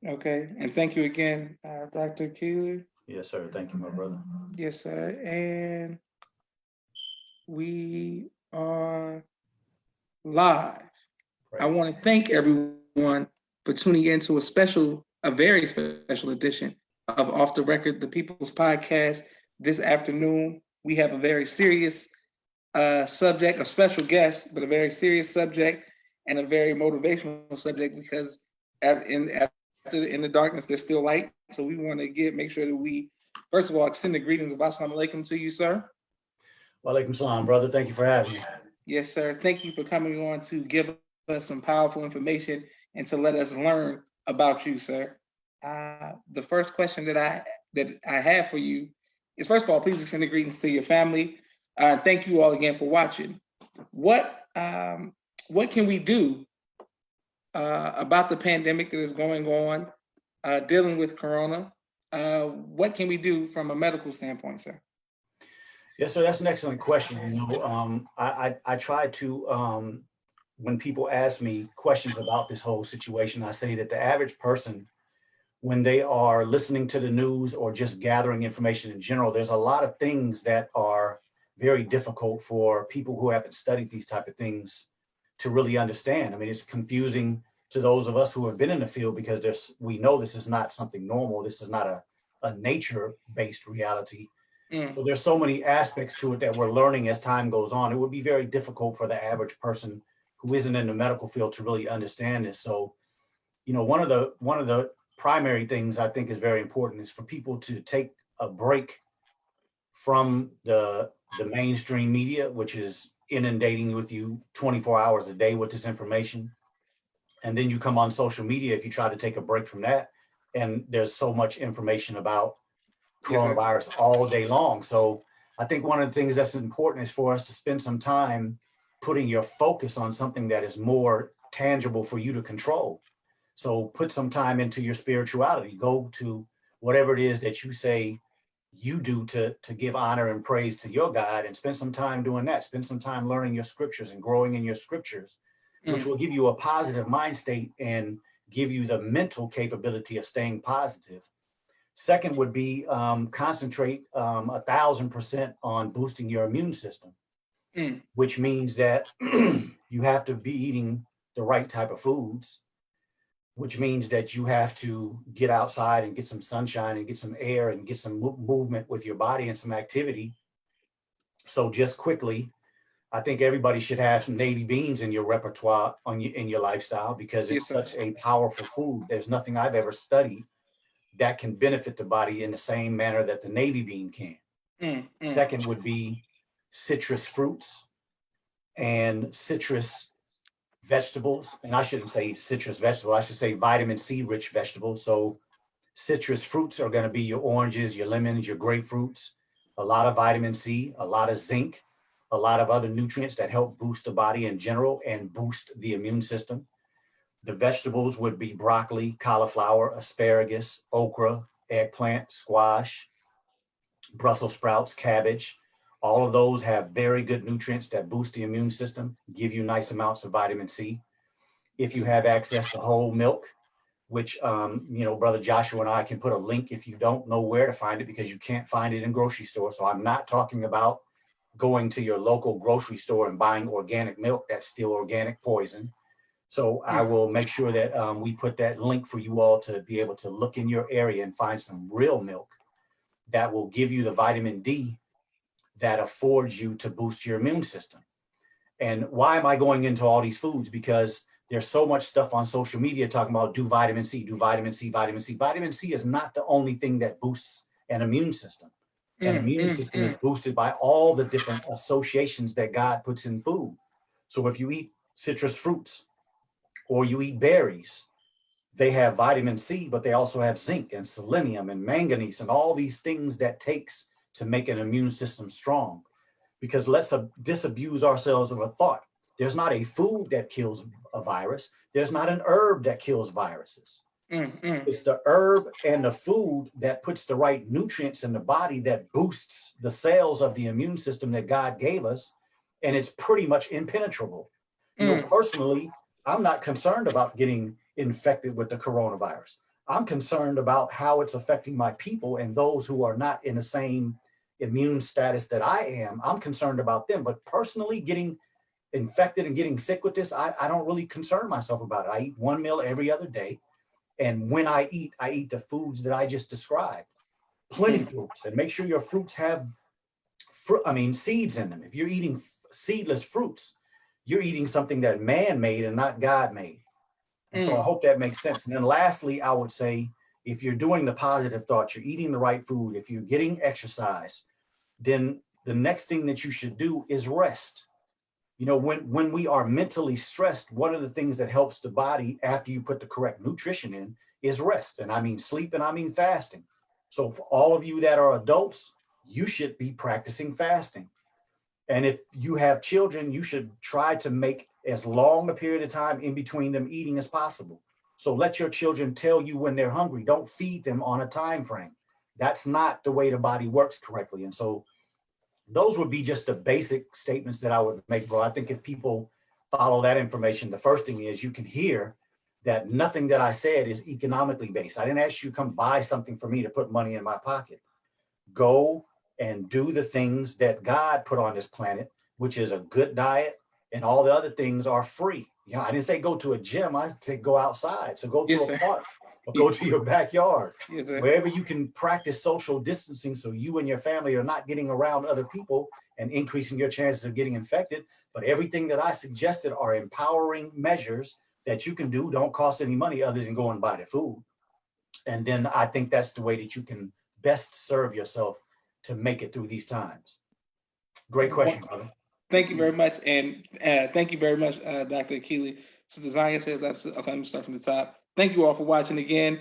Okay, and thank you again, Dr. Keeler. Yes, sir. Thank you, my brother. Yes, sir. And we are live. I Right. want to thank everyone for tuning in to a very special edition of Off the Record, the People's Podcast. This afternoon, we have a very serious subject, a special guest, but a very serious subject and a very motivational subject because in the darkness there's still light. So we want to make sure that we first of all extend the greetings of Assalamu alaikum to you, sir. Walaikum salam, brother. Thank you for having me. Yes, sir. Thank you for coming on to give us some powerful information and to let us learn about you, sir. The first question that I have for you is first of all, please extend the greetings to your family. Thank you all again for watching. What what can we do about the pandemic that is going on, dealing with Corona? What can we do from a medical standpoint, sir? Yes, so that's an excellent question. I try to, when people ask me questions about this whole situation, I say that the average person, when they are listening to the news or just gathering information in general, there's a lot of things that are very difficult for people who haven't studied these type of things to really understand. I mean, it's confusing to those of us who have been in the field because we know this is not something normal. This is not a nature-based reality. Mm, So there's so many aspects to it that we're learning as time goes on. It would be very difficult for the average person who isn't in the medical field to really understand this. So, one of the primary things I think is very important is for people to take a break from the mainstream media, which is inundating with you 24 hours a day with this information. And then you come on social media if you try to take a break from that. And there's so much information about yes, sir. coronavirus all day long. So I think one of the things that's important is for us to spend some time putting your focus on something that is more tangible for you to control. So put some time into your spirituality. Go to whatever it is that you say you do to give honor and praise to your God and spend some time doing that. Spend some time learning your scriptures and growing in your scriptures, which Mm, will give you a positive mind state and give you the mental capability of staying positive. Second would be concentrate 1,000% on boosting your immune system, mm, which means that you have to be eating the right type of foods, which means that you have to get outside and get some sunshine and get some air and get some movement with your body and some activity. So just quickly, I think everybody should have some navy beans in your repertoire in your lifestyle because yes, it's sir. such a powerful food. There's nothing I've ever studied that can benefit the body in the same manner that the navy bean can. Mm, mm, Second would be citrus fruits and citrus vegetables. And I shouldn't say citrus vegetable, I should say vitamin C rich vegetables. So citrus fruits are going to be your oranges, your lemons, your grapefruits, a lot of vitamin C, a lot of zinc, a lot of other nutrients that help boost the body in general and boost the immune system. The vegetables would be broccoli, cauliflower, asparagus, okra, eggplant, squash, Brussels sprouts, cabbage. All of those have very good nutrients that boost the immune system, give you nice amounts of vitamin C. If yes, you sir. have access to whole milk, which Brother Joshua and I can put a link if you don't know where to find it because you can't find it in grocery stores. So I'm not talking about going to your local grocery store and buying organic milk. That's still organic poison. So I Mm, will make sure that we put that link for you all to be able to look in your area and find some real milk that will give you the vitamin D that affords you to boost your immune system. And why am I going into all these foods? Because there's so much stuff on social media talking about do vitamin C, do vitamin C, vitamin C. Vitamin C is not the only thing that boosts an immune system. An mm, immune mm, system is mm. boosted by all the different associations that God puts in food. So if you eat citrus fruits or you eat berries, they have vitamin C, but they also have zinc and selenium and manganese and all these things that takes to make an immune system strong. Because let's disabuse ourselves of a thought. There's not a food that kills a virus. There's not an herb that kills viruses. Mm, mm, It's the herb and the food that puts the right nutrients in the body that boosts the cells of the immune system that God gave us. And it's pretty much impenetrable. mm, Personally, I'm not concerned about getting infected with the coronavirus. I'm concerned about how it's affecting my people and those who are not in the same immune status that I am. I'm concerned about them. But personally, getting infected and getting sick with this, I don't really concern myself about it. I eat one meal every other day. And when I eat the foods that I just described. Plenty Mm, fruits, and make sure your fruits have seeds in them. If you're eating seedless fruits, you're eating something that man made and not God made. And so I mm. hope that makes sense. And then lastly, I would say if you're doing the positive thoughts, you're eating the right food, if you're getting exercise, then the next thing that you should do is rest. When we are mentally stressed, one of the things that helps the body after you put the correct nutrition in is rest. And I mean sleep and I mean fasting. So for all of you that are adults, you should be practicing fasting. And if you have children, you should try to make as long a period of time in between them eating as possible. So let your children tell you when they're hungry. Don't feed them on a time frame. That's not the way the body works correctly. And so those would be just the basic statements that I would make, bro. I think if people follow that information, the first thing is you can hear that nothing that I said is economically based. I didn't ask you to come buy something for me to put money in my pocket. Go and do the things that God put on this planet, which is a good diet, and all the other things are free. I didn't say go to a gym. I said go outside. So go to Yes, a sir. park or go to your backyard, Yes, sir. wherever you can practice social distancing so you and your family are not getting around other people and increasing your chances of getting infected. But everything that I suggested are empowering measures that you can do, don't cost any money other than go and buy the food. And then I think that's the way that you can best serve yourself to make it through these times. Great question, brother. Thank you very much, and thank you very much, Dr. Akeli. Sister Zaya says, okay, let me start from the top. Thank you all for watching again.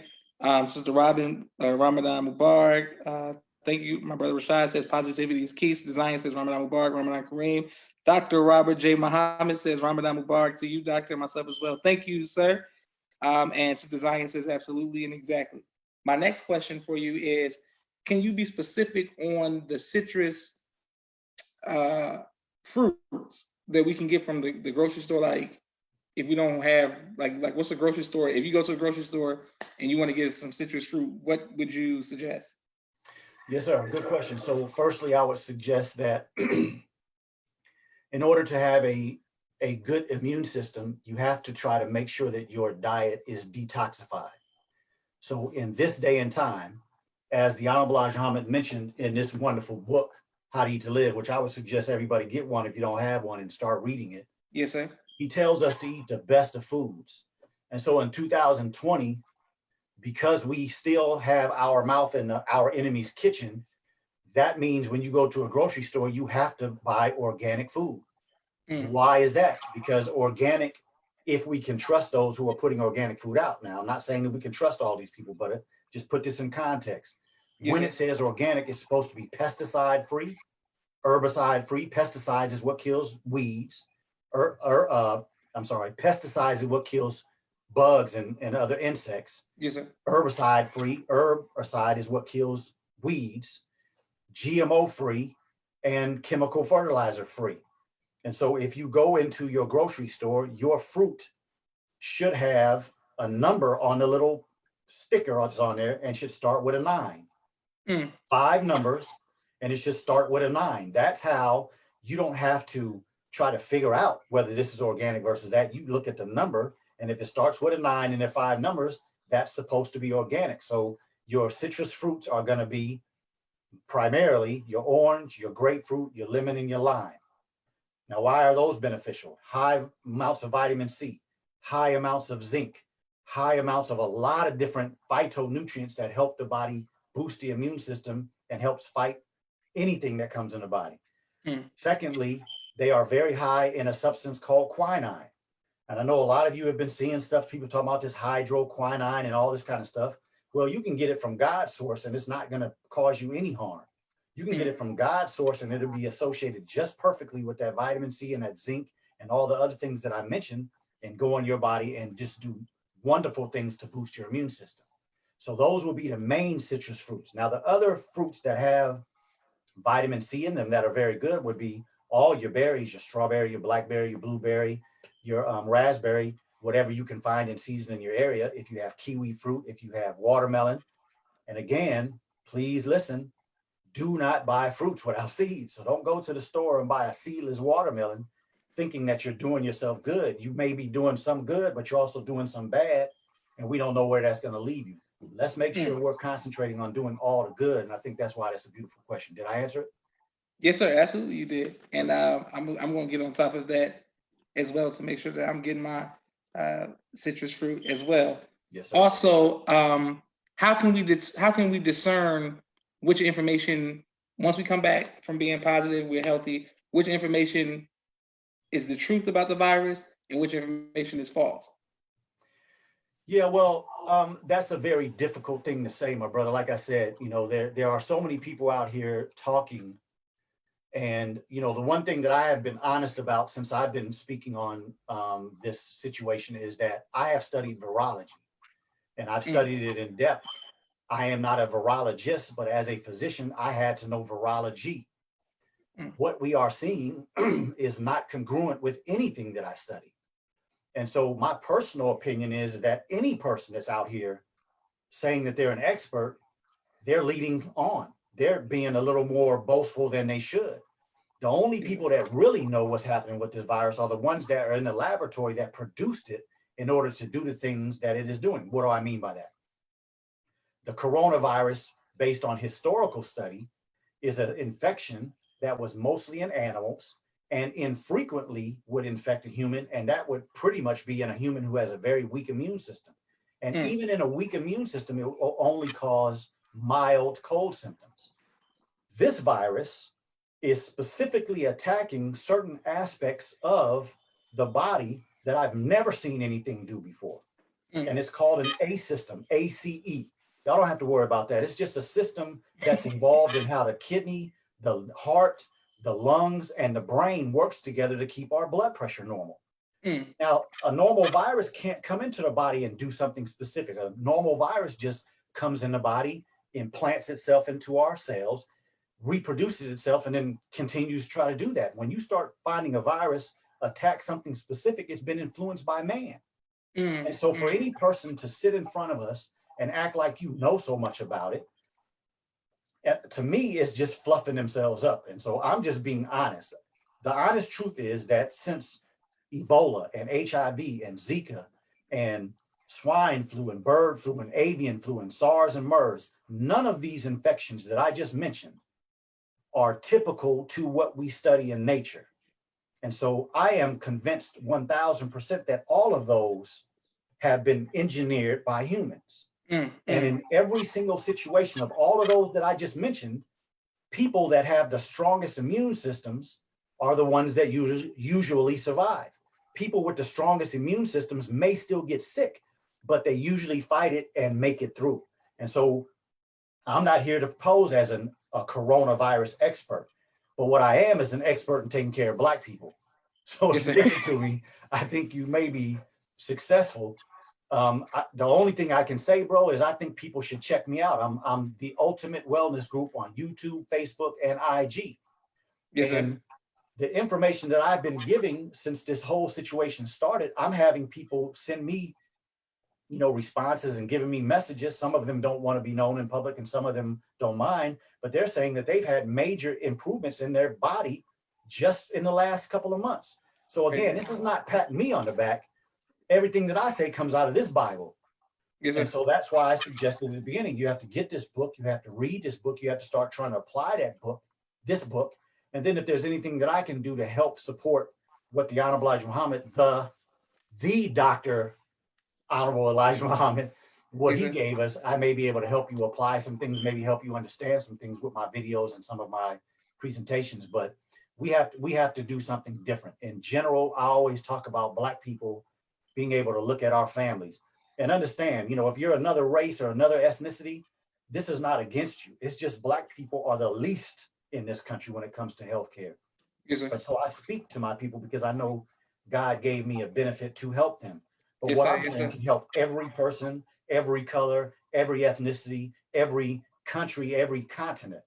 Sister Robin, Ramadan Mubarak. Thank you. My brother Rashad says, positivity is key. Sister Zaya says, Ramadan Mubarak, Ramadan Kareem. Dr. Robert J. Muhammad says, Ramadan Mubarak to you, doctor, and myself as well. Thank you, sir. And Sister Zaya says, absolutely and exactly. My next question for you is, can you be specific on the citrus uh, fruits that we can get from the grocery store? Like, if we don't have like what's a grocery store? If you go to a grocery store and you want to get some citrus fruit, what would you suggest? Yes, sir. Good question. So, firstly, I would suggest that in order to have a good immune system, you have to try to make sure that your diet is detoxified. So, in this day and time, as the Honorable Elijah Muhammad mentioned in this wonderful book, How to Eat to Live, which I would suggest everybody get one if you don't have one and start reading it. Yes, sir. He tells us to eat the best of foods. And so in 2020, because we still have our mouth in our enemy's kitchen, that means when you go to a grocery store, you have to buy organic food. Mm. Why is that? Because organic, if we can trust those who are putting organic food out. Now, I'm not saying that we can trust all these people, but just put this in context. Yes, When sir. it says organic, it's supposed to be pesticide free, herbicide free. Pesticides is what kills weeds. Pesticides is what kills bugs and other insects. Yes, sir. Herbicide free. Herbicide is what kills weeds. GMO free and chemical fertilizer free. And so if you go into your grocery store, your fruit should have a number on the little sticker that's on there and should start with a 9. Mm. 5 numbers, and it should start with a 9. That's how you don't have to try to figure out whether this is organic versus that. You look at the number, and if it starts with a 9 and there are 5 numbers, that's supposed to be organic. So your citrus fruits are going to be primarily your orange, your grapefruit, your lemon, and your lime. Now, why are those beneficial? High amounts of vitamin C, high amounts of zinc, high amounts of a lot of different phytonutrients that help the body boost the immune system and helps fight anything that comes in the body. Mm. Secondly, they are very high in a substance called quinine. And I know a lot of you have been seeing stuff, people talking about this hydroquinine and all this kind of stuff. Well, you can get it from God's source and it's not going to cause you any harm. You can get Mm. it from God's source and it'll be associated just perfectly with that vitamin C and that zinc and all the other things that I mentioned and go in your body and just do wonderful things to boost your immune system. So those will be the main citrus fruits. Now, the other fruits that have vitamin C in them that are very good would be all your berries, your strawberry, your blackberry, your blueberry, your raspberry. whatever you can find in season in your area. If you have kiwi fruit, if you have watermelon, and again, please listen, do not buy fruits without seeds. So don't go to the store and buy a seedless watermelon thinking that you're doing yourself good. You may be doing some good, but you're also doing some bad, and we don't know where that's going to leave you. Let's make sure we're concentrating on doing all the good, and I think that's why that's a beautiful question. Did I answer it? Yes, sir. Absolutely, you did. And I'm going to get on top of that as well to make sure that I'm getting my citrus fruit as well. Yes, sir. Also, how can we discern which information, once we come back from being positive, we're healthy, which information is the truth about the virus and which information is false? Yeah, well, that's a very difficult thing to say, my brother. Like I said, there are so many people out here talking. And, the one thing that I have been honest about since I've been speaking on this situation is that I have studied virology, and I've studied it in depth. I am not a virologist, but as a physician, I had to know virology. What we are seeing is not congruent with anything that I studied. And so my personal opinion is that any person that's out here saying that they're an expert, they're leading on. They're being a little more boastful than they should. The only people that really know what's happening with this virus are the ones that are in the laboratory that produced it in order to do the things that it is doing. What do I mean by that? The coronavirus, based on historical study, is an infection that was mostly in animals and infrequently would infect a human. And that would pretty much be in a human who has a very weak immune system. And even in a weak immune system, it will only cause mild cold symptoms. This virus is specifically attacking certain aspects of the body that I've never seen anything do before. And it's called an A system, ACE. Y'all don't have to worry about that. It's just a system that's involved in how the kidney, the heart, the lungs, and the brain works together to keep our blood pressure normal. Now, a normal virus can't come into the body and do something specific. A normal virus just comes in the body, implants itself into our cells, reproduces itself, and then continues to try to do that. When you start finding a virus attack something specific, it's been influenced by man. And so for any person to sit in front of us and act like you know so much about it, to me, it's just fluffing themselves up. And so I'm just being honest. The honest truth is that since Ebola and HIV and Zika and swine flu and bird flu and avian flu and SARS and MERS, none of these infections that I just mentioned are typical to what we study in nature. And so I am convinced 1000% that all of those have been engineered by humans. And in every single situation of all of those that I just mentioned, people that have the strongest immune systems are the ones that usually survive. People with the strongest immune systems may still get sick, but they usually fight it and make it through. And so I'm not here to pose as a coronavirus expert, but what I am is an expert in taking care of Black people. So if you listen to me, I think you may be successful. The only thing I can say, bro, is I think people should check me out. I'm the Ultimate Wellness Group on YouTube, Facebook, and IG. And the information that I've been giving since this whole situation started, I'm having people send me, responses and giving me messages. Some of them don't want to be known in public and some of them don't mind, but they're saying that they've had major improvements in their body just in the last couple of months. So again, this is not patting me on the back. Everything that I say comes out of this Bible. And so that's why I suggested at the beginning, you have to get this book, you have to read this book, you have to start trying to apply this book. And then if there's anything that I can do to help support what the Honorable Elijah Muhammad, the Dr. Honorable Elijah Muhammad, what he gave us, I may be able to help you apply some things, maybe help you understand some things with my videos and some of my presentations. But we have to do something different. In general, I always talk about Black people being able to look at our families and understand, if you're another race or another ethnicity, this is not against you. It's just Black people are the least in this country when it comes to healthcare. But so I speak to my people because I know God gave me a benefit to help them. But what I'm saying can help every person, every color, every ethnicity, every country, every continent.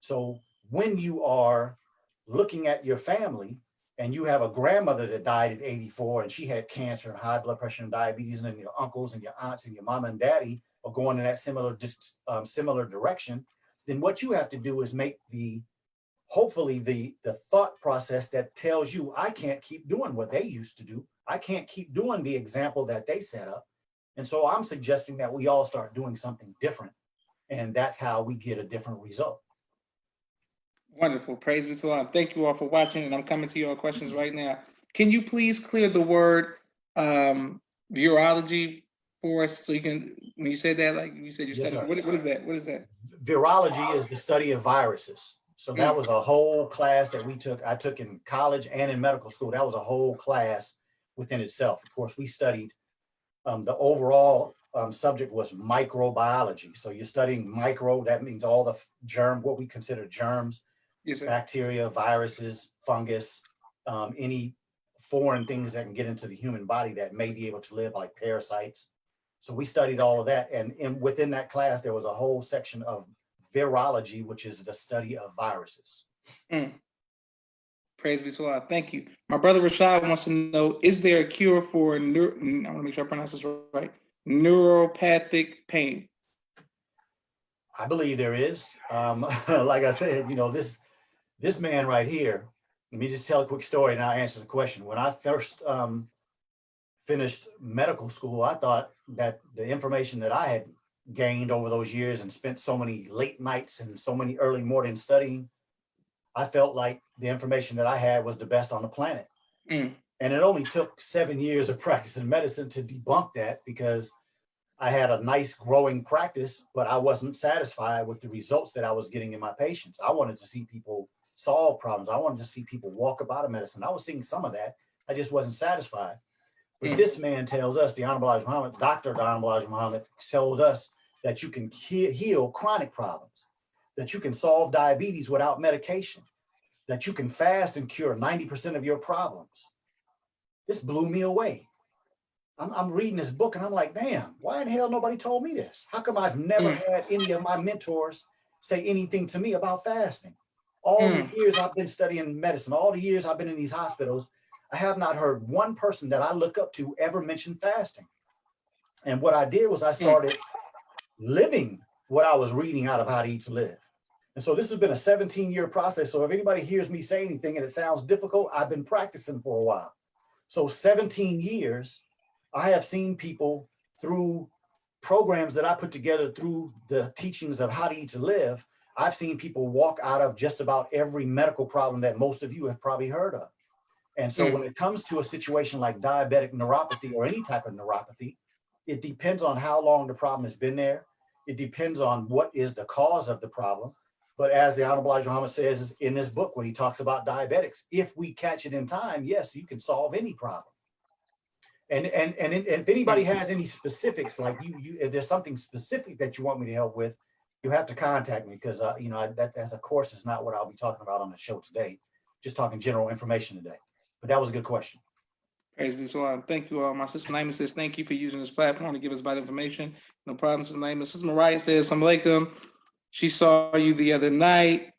So when you are looking at your family, and you have a grandmother that died at 84 and she had cancer and high blood pressure and diabetes, and then your uncles and your aunts and your mama and daddy are going in that similar direction, then what you have to do is make hopefully the thought process that tells you, I can't keep doing what they used to do. I can't keep doing the example that they set up. And so I'm suggesting that we all start doing something different. And that's how we get a different result. Wonderful. Praise be to Allah. Thank you all for watching, and I'm coming to your questions right now. Can you please clear the word virology for us, so you can, when you said that, like you said, you Yes, studied, sir. what is that? What is that? Virology is the study of viruses. So that was a whole class that I took in college and in medical school. That was a whole class within itself. Of course, we studied the overall subject was microbiology. So you're studying micro, that means all the what we consider germs, Yes, sir. bacteria, viruses, fungus, any foreign things that can get into the human body that may be able to live, like parasites. So we studied all of that. And within that class, there was a whole section of virology, which is the study of viruses. Praise be to Allah. Thank you. My brother Rashad wants to know, is there a cure for, I want to make sure I pronounce this right, neuropathic pain? I believe there is. Like I said, this man right here, let me just tell a quick story and I'll answer the question. When I first finished medical school, I thought that the information that I had gained over those years and spent so many late nights and so many early mornings studying, I felt like the information that I had was the best on the planet. And it only took 7 years of practicing medicine to debunk that, because I had a nice growing practice, but I wasn't satisfied with the results that I was getting in my patients. I wanted to see people solve problems. I wanted to see people walk up out of medicine. I was seeing some of that. I just wasn't satisfied. But this man tells us, the Honorable Elijah Muhammad, Dr. Honorable Elijah Muhammad, told us that you can heal chronic problems, that you can solve diabetes without medication, that you can fast and cure 90% of your problems. This blew me away. I'm reading this book and I'm like, damn, why in hell nobody told me this? How come I've never had any of my mentors say anything to me about fasting? All the years I've been studying medicine, all the years I've been in these hospitals, I have not heard one person that I look up to ever mention fasting. And what I did was I started living what I was reading out of How to Eat to Live. And so this has been a 17-year process. So if anybody hears me say anything and it sounds difficult, I've been practicing for a while. So 17 years, I have seen people through programs that I put together through the teachings of How to Eat to Live. I've seen people walk out of just about every medical problem that most of you have probably heard of. And so when it comes to a situation like diabetic neuropathy or any type of neuropathy, it depends on how long the problem has been there. It depends on what is the cause of the problem. But as the Honorable Elijah Muhammad says in this book, when he talks about diabetics, if we catch it in time, yes, you can solve any problem. And if anybody has any specifics, like if there's something specific that you want me to help with, you have to contact me, because that as a course is not what I'll be talking about on the show today. Just talking general information today. But that was a good question. Praise be to Allah. Thank you all. My sister Naima says, thank you for using this platform to give us vital information. No problem, sister Naima. Sister Mariah says, Assalamu alaikum. She saw you the other night.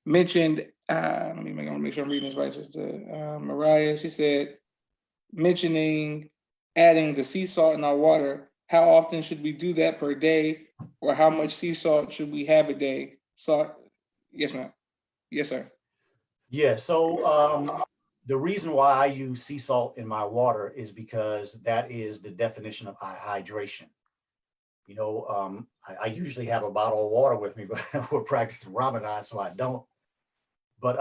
Mentioned, let me make sure I'm reading this right, Sister Mariah. She said, mentioning adding the sea salt in our water. How often should we do that per day, or how much sea salt should we have a day? So, yes, ma'am. Yes, sir. Yeah. So the reason why I use sea salt in my water is because that is the definition of hydration. I usually have a bottle of water with me, but we're practicing Ramadan, so I don't. But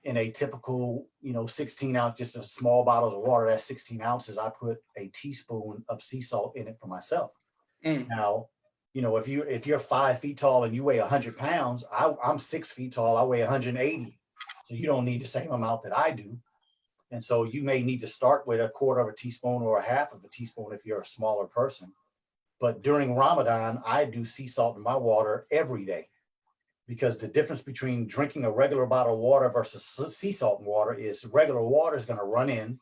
in a typical, 16 ounce, just a small bottles of water, that's 16 ounces, I put a teaspoon of sea salt in it for myself. Now, if you're 5 feet tall and you weigh 100 pounds, I'm 6 feet tall, I weigh 180. So you don't need the same amount that I do. And so you may need to start with a quarter of a teaspoon or a half of a teaspoon if you're a smaller person. But during Ramadan, I do sea salt in my water every day, because the difference between drinking a regular bottle of water versus sea salt in water is regular water is going to run in,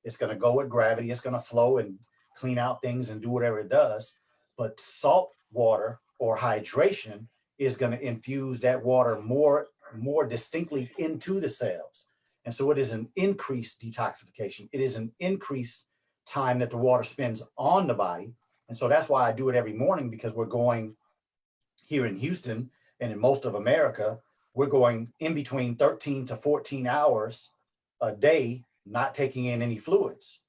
it's going to go with gravity, it's going to flow and clean out things and do whatever it does. But salt water or hydration is going to infuse that water more distinctly into the cells. And so it is an increased detoxification. It is an increased time that the water spends on the body. And so that's why I do it every morning, because we're going here in Houston and in most of America, we're going in between 13 to 14 hours a day, not taking in any fluids.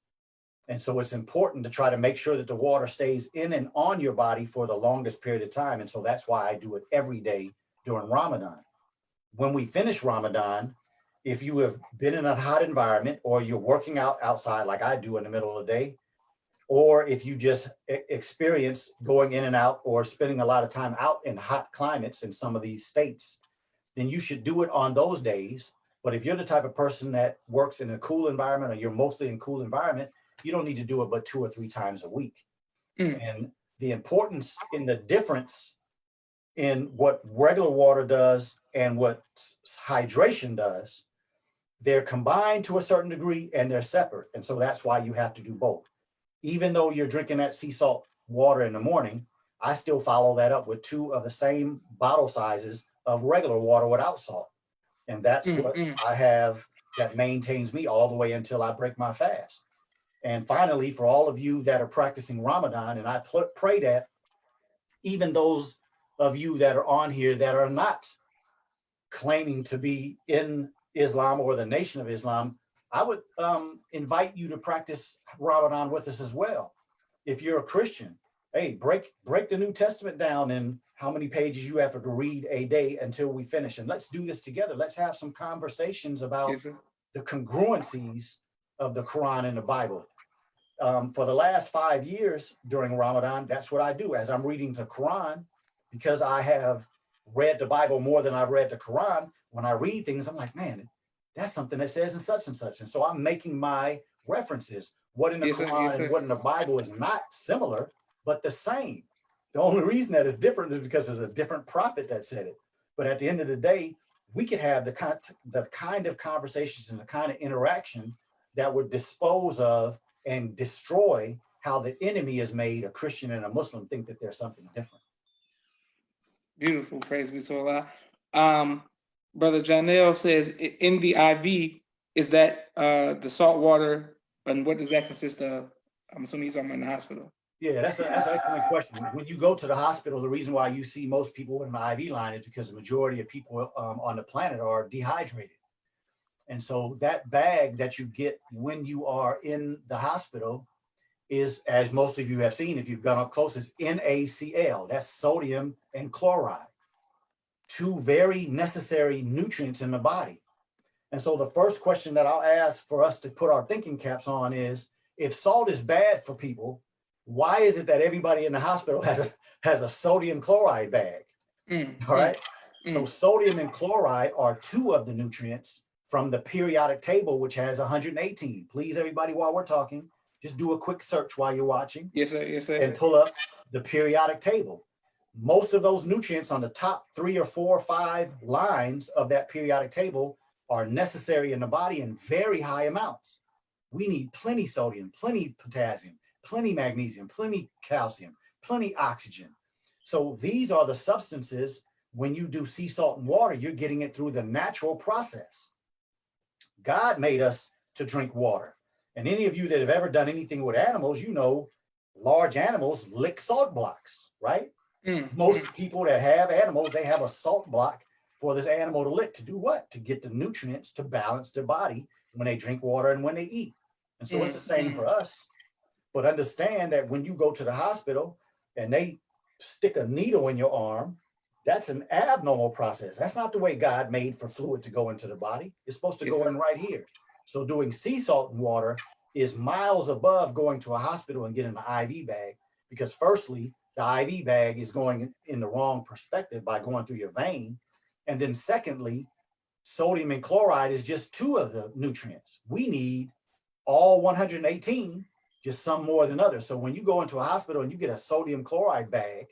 And so it's important to try to make sure that the water stays in and on your body for the longest period of time. And so that's why I do it every day during Ramadan. When we finish Ramadan, if you have been in a hot environment, or you're working out outside like I do in the middle of the day, or if you just experience going in and out or spending a lot of time out in hot climates in some of these states, then you should do it on those days. But if you're the type of person that works in a cool environment, or you're mostly in cool environment, you don't need to do it but 2 or 3 times a week. And the importance in the difference in what regular water does and what hydration does, they're combined to a certain degree and they're separate. And so that's why you have to do both. Even though you're drinking that sea salt water in the morning, I still follow that up with 2 of the same bottle sizes of regular water without salt. And that's what I have that maintains me all the way until I break my fast. And finally, for all of you that are practicing Ramadan, and I pray that even those of you that are on here that are not claiming to be in Islam or the Nation of Islam, I would invite you to practice Ramadan with us as well. If you're a Christian, hey, break the New Testament down in how many pages you have to read a day until we finish. And let's do this together. Let's have some conversations about the congruencies of the Quran and the Bible. For the last 5 years during Ramadan, that's what I do. As I'm reading the Quran, because I have read the Bible more than I've read the Quran, when I read things, I'm like, man, that's something that says in such and such. And so I'm making my references. What in the Quran and what in the Bible is not similar, but the same. The only reason that is different is because there's a different prophet that said it. But at the end of the day, we could have the kind of conversations and the kind of interaction that would dispose of and destroy how the enemy has made a Christian and a Muslim think that there's something different. Beautiful. Praise be to Allah. Brother Janelle says, in the IV, is that the salt water, and what does that consist of? I'm assuming he's talking in the hospital. Yeah, that's an excellent question. When you go to the hospital, the reason why you see most people with an IV line is because the majority of people on the planet are dehydrated. And so that bag that you get when you are in the hospital is, as most of you have seen, if you've gone up close, is NaCl. That's sodium and chloride, 2 very necessary nutrients in the body. And so the first question that I'll ask for us to put our thinking caps on is, if salt is bad for people, why is it that everybody in the hospital has a sodium chloride bag? All right. So sodium and chloride are 2 of the nutrients from the periodic table, which has 118. Please, everybody, while we're talking, just do a quick search while you're watching. Yes, sir. Yes, sir. And pull up the periodic table. Most of those nutrients on the top 3 or 4 or 5 lines of that periodic table are necessary in the body in very high amounts. We need plenty sodium, plenty potassium, plenty magnesium, plenty calcium, plenty oxygen. So these are the substances. When you do sea salt and water, you're getting it through the natural process. God made us to drink water. And any of you that have ever done anything with animals, you know, large animals lick salt blocks, right? Most people that have animals, they have a salt block for this animal to lick. To do what? To get the nutrients to balance their body when they drink water and when they eat. And so it's the same for us. But understand that when you go to the hospital and they stick a needle in your arm, that's an abnormal process. That's not the way God made for fluid to go into the body. It's supposed to go in right here. So doing sea salt and water is miles above going to a hospital and getting an IV bag, because firstly, the IV bag is going in the wrong perspective by going through your vein. And then secondly, sodium and chloride is just 2 of the nutrients. We need all 118, just some more than others. So when you go into a hospital and you get a sodium chloride bag,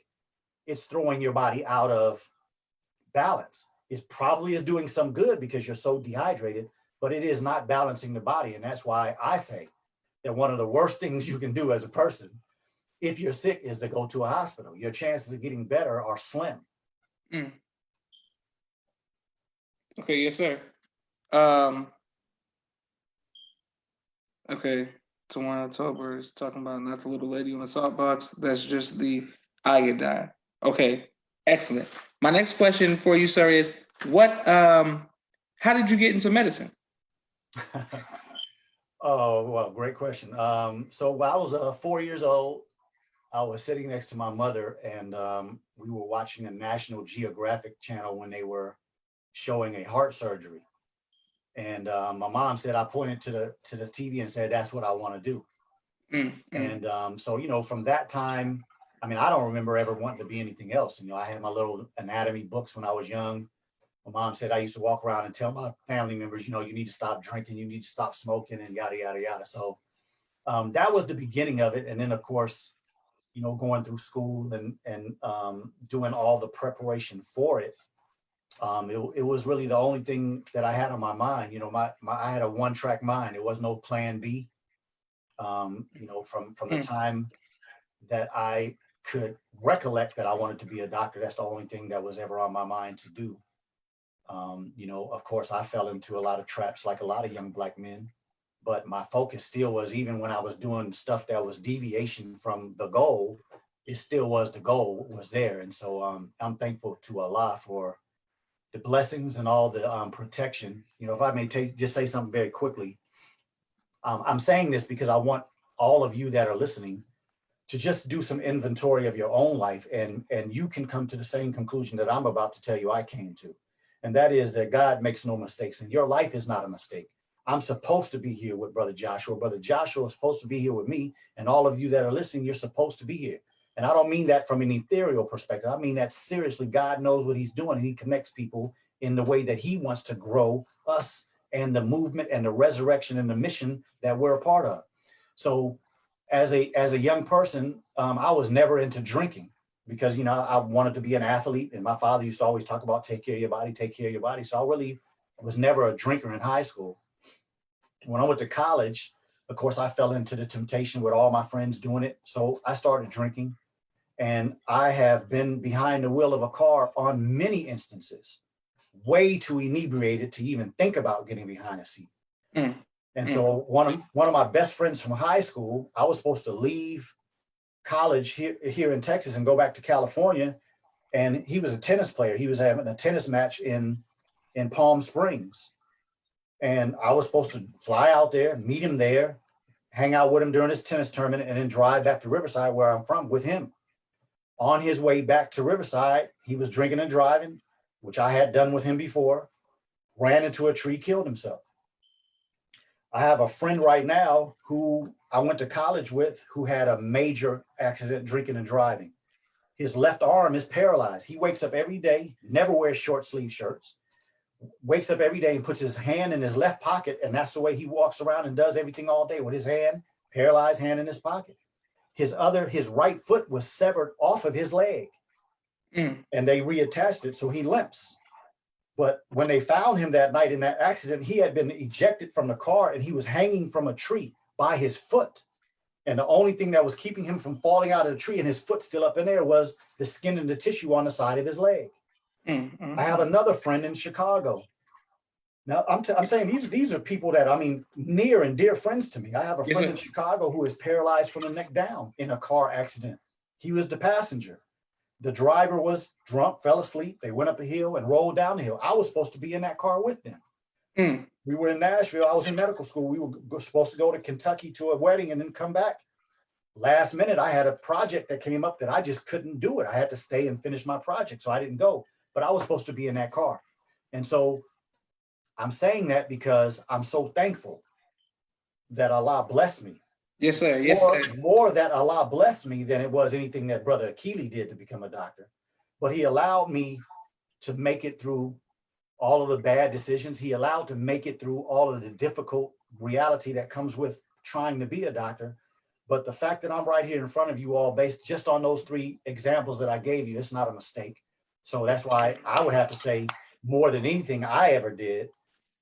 it's throwing your body out of balance. It probably is doing some good because you're so dehydrated, but it is not balancing the body. And that's why I say that one of the worst things you can do as a person, if you're sick, is to go to a hospital. Your chances of getting better are slim. Okay, yes, sir. Okay. Tawana Tober is talking about not the little lady on the salt box. That's just the iodine. Okay. Excellent. My next question for you, sir, is what how did you get into medicine? Oh, well, great question. So when I was 4 years old, I was sitting next to my mother, and we were watching a National Geographic channel when they were showing a heart surgery. And my mom said, I pointed to the TV and said, "That's what I want to do." Mm, mm. And so, from that time, I mean, I don't remember ever wanting to be anything else. I had my little anatomy books when I was young. My mom said I used to walk around and tell my family members, you need to stop drinking, you need to stop smoking, and yada yada yada. So that was the beginning of it. And then, of course, going through school and doing all the preparation for it. It was really the only thing that I had on my mind. I had a one track mind. There was no plan B. From the Mm. time that I could recollect that I wanted to be a doctor, that's the only thing that was ever on my mind to do. Of course, I fell into a lot of traps like a lot of young Black men, but my focus still was, even when I was doing stuff that was deviation from the goal, it still was the goal was there. And so I'm thankful to Allah for the blessings and all the protection. If I may just say something very quickly, I'm saying this because I want all of you that are listening to just do some inventory of your own life, and you can come to the same conclusion that I'm about to tell you I came to. And that is that God makes no mistakes, and your life is not a mistake. I'm supposed to be here with Brother Joshua. Brother Joshua is supposed to be here with me, and all of you that are listening, you're supposed to be here. And I don't mean that from an ethereal perspective. I mean that seriously. God knows what he's doing, and he connects people in the way that he wants to grow us and the movement and the resurrection and the mission that we're a part of. So as a young person, I was never into drinking because I wanted to be an athlete, and my father used to always talk about take care of your body, take care of your body. So I really was never a drinker in high school. When I went to college, of course, I fell into the temptation with all my friends doing it. So I started drinking, and I have been behind the wheel of a car on many instances, way too inebriated to even think about getting behind a seat. Mm, And mm. so one of my best friends from high school, I was supposed to leave college here in Texas and go back to California. And he was a tennis player. He was having a tennis match in Palm Springs. And I was supposed to fly out there, meet him there, hang out with him during his tennis tournament, and then drive back to Riverside, where I'm from, with him. On his way back to Riverside, he was drinking and driving, which I had done with him before, ran into a tree, killed himself. I have a friend right now who I went to college with who had a major accident drinking and driving. His left arm is paralyzed. He wakes up every day, never wears short sleeve shirts, wakes up every day and puts his hand in his left pocket. And that's the way he walks around and does everything all day, with his hand, paralyzed hand in his pocket. His right foot was severed off of his leg, Mm. and they reattached it so he limps. But when they found him that night in that accident, he had been ejected from the car and he was hanging from a tree by his foot. And the only thing that was keeping him from falling out of the tree and his foot still up in there was the skin and the tissue on the side of his leg. Mm, I have mm, another friend in Chicago. Now, I'm saying these are people that, I mean, near and dear friends to me. I have a yes, friend sir. in Chicago who is paralyzed from the neck down in a car accident. He was the passenger. The driver was drunk, fell asleep. They went up a hill and rolled down the hill. I was supposed to be in that car with them. Mm, We were in Nashville. I was in medical school. We were supposed to go to Kentucky to a wedding and then come back. Last minute, I had a project that came up that I just couldn't do it. I had to stay and finish my project, so I didn't go. But I was supposed to be in that car. And so I'm saying that because I'm so thankful that Allah blessed me. yes, sir. Yes, More, sir. more that Allah blessed me than it was anything that Brother Akeli did to become a doctor. But he allowed me to make it through all of the bad decisions. He allowed to make it through all of the difficult reality that comes with trying to be a doctor. But the fact that I'm right here in front of you all, based just on those three examples that I gave you, it's not a mistake. So that's why I would have to say, more than anything I ever did,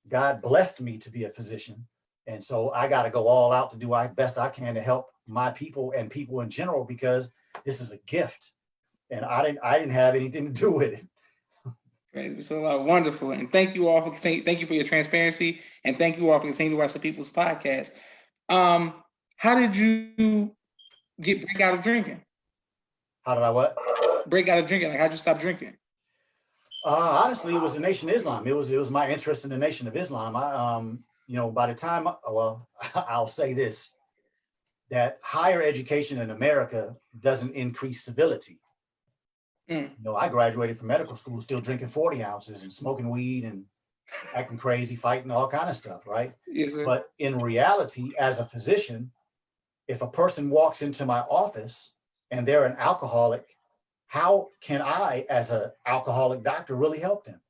God blessed me to be a physician. And so I got to go all out to do my best I can to help my people and people in general, because this is a gift. And I didn't have anything to do with it. Right. So wonderful, and thank you all for thank you for your transparency, and thank you all for continuing to watch the People's Podcast. How did you break out of drinking? How did I what? Break out of drinking. Like, how'd you stop drinking? Honestly, it was the Nation of Islam. It was my interest in the Nation of Islam. By the time, well, I'll say this, that higher education in America doesn't increase civility. Mm. I graduated from medical school still drinking 40 ounces and smoking weed and acting crazy, fighting all kind of stuff, right? Yes, sir. But in reality, as a physician, if a person walks into my office and they're an alcoholic, how can I, as an alcoholic doctor, really help them?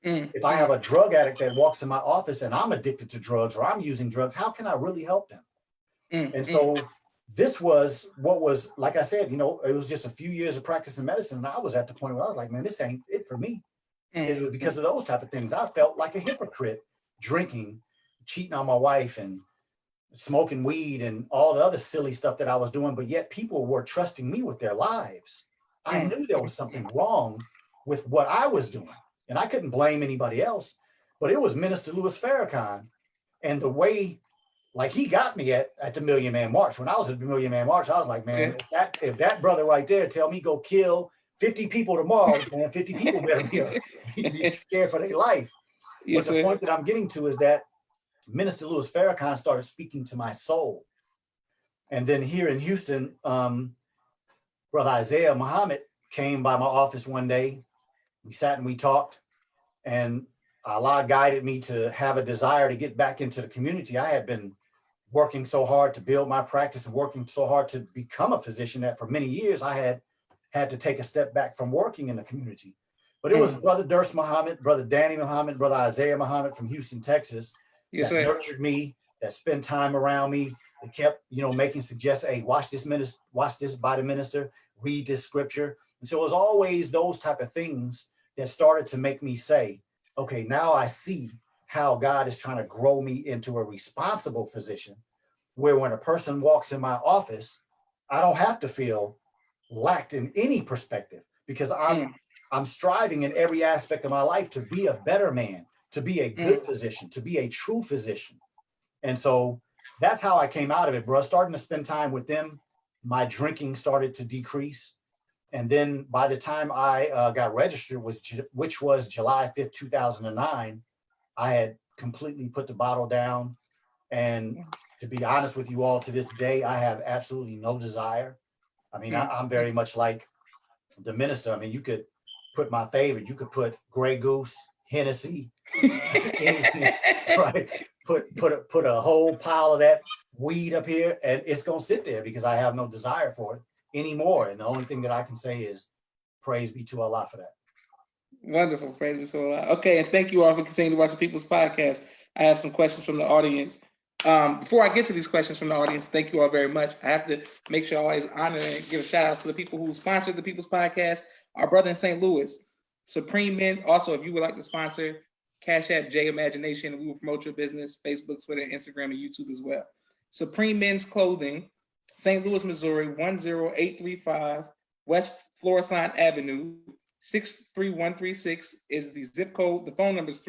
If I have a drug addict that walks in my office and I'm addicted to drugs or I'm using drugs, how can I really help them? And so this was what was, like I said, it was just a few years of practicing medicine. And I was at the point where I was like, man, this ain't it for me. It was because of those type of things. I felt like a hypocrite drinking, cheating on my wife and smoking weed and all the other silly stuff that I was doing. But yet people were trusting me with their lives. I knew there was something wrong with what I was doing. And I couldn't blame anybody else. But it was Minister Louis Farrakhan. And the way, like, he got me at the Million Man March. When I was at the Million Man March, I was like, man, if that brother right there tell me go kill 50 people tomorrow, man, 50 people better be scared for their life. Yes, but the sir. point that I'm getting to is that Minister Louis Farrakhan started speaking to my soul. And then here in Houston, Brother Isaiah Muhammad came by my office one day. We sat and we talked, and Allah guided me to have a desire to get back into the community. I had been working so hard to build my practice and working so hard to become a physician that for many years I had to take a step back from working in the community. But it was Brother Durst Muhammad, Brother Danny Muhammad, Brother Isaiah Muhammad from Houston, Texas, Yes, that sir. nurtured me, that spent time around me, that kept, making suggestions, hey, watch this by the minister, read this scripture. And so it was always those type of things that started to make me say, okay, now I see how God is trying to grow me into a responsible physician, where when a person walks in my office, I don't have to feel lacked in any perspective because I'm striving in every aspect of my life to be a better man, to be a good physician, to be a true physician. And so that's how I came out of it, bro. Starting to spend time with them, my drinking started to decrease. And then by the time I got registered, which was July 5th, 2009, I had completely put the bottle down. And to be honest with you all, to this day, I have absolutely no desire. I mean, I'm very much like the minister. I mean, you could put my favorite, you could put Grey Goose, Hennessy, anything, right? Put a whole pile of that weed up here, and it's gonna sit there because I have no desire for it anymore. And the only thing that I can say is praise be to Allah for that. Wonderful. Praise be to Allah. Okay, and thank you all for continuing to watch the People's Podcast. I have some questions from the audience. Before I get to these questions from the audience, thank you all very much. I have to make sure I always honor and give a shout out to the people who sponsored the People's Podcast. Our brother in St. Louis, Supreme Men. Also, if you would like to sponsor, Cash App J Imagination, we will promote your business, Facebook, Twitter, Instagram, and YouTube as well. Supreme Men's Clothing, St. Louis, Missouri, 10835 West Florissant Avenue, 63136 is the zip code. The phone number is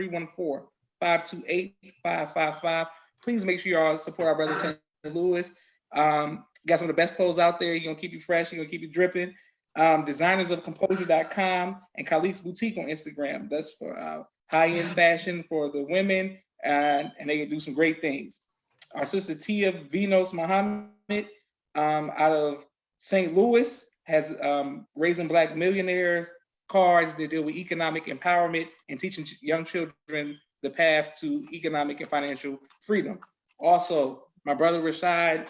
314-528-555. Please make sure you all support our brother St. Louis. Got some of the best clothes out there. You're going to keep you fresh. You're going to keep you dripping. Designersofcomposure.com and Khalid's Boutique on Instagram. That's for high-end fashion for the women, and they can do some great things. Our sister Tia Vinos Muhammad out of St. Louis has Raising Black Millionaires cards that deal with economic empowerment and teaching young children the path to economic and financial freedom. Also, my brother Rashad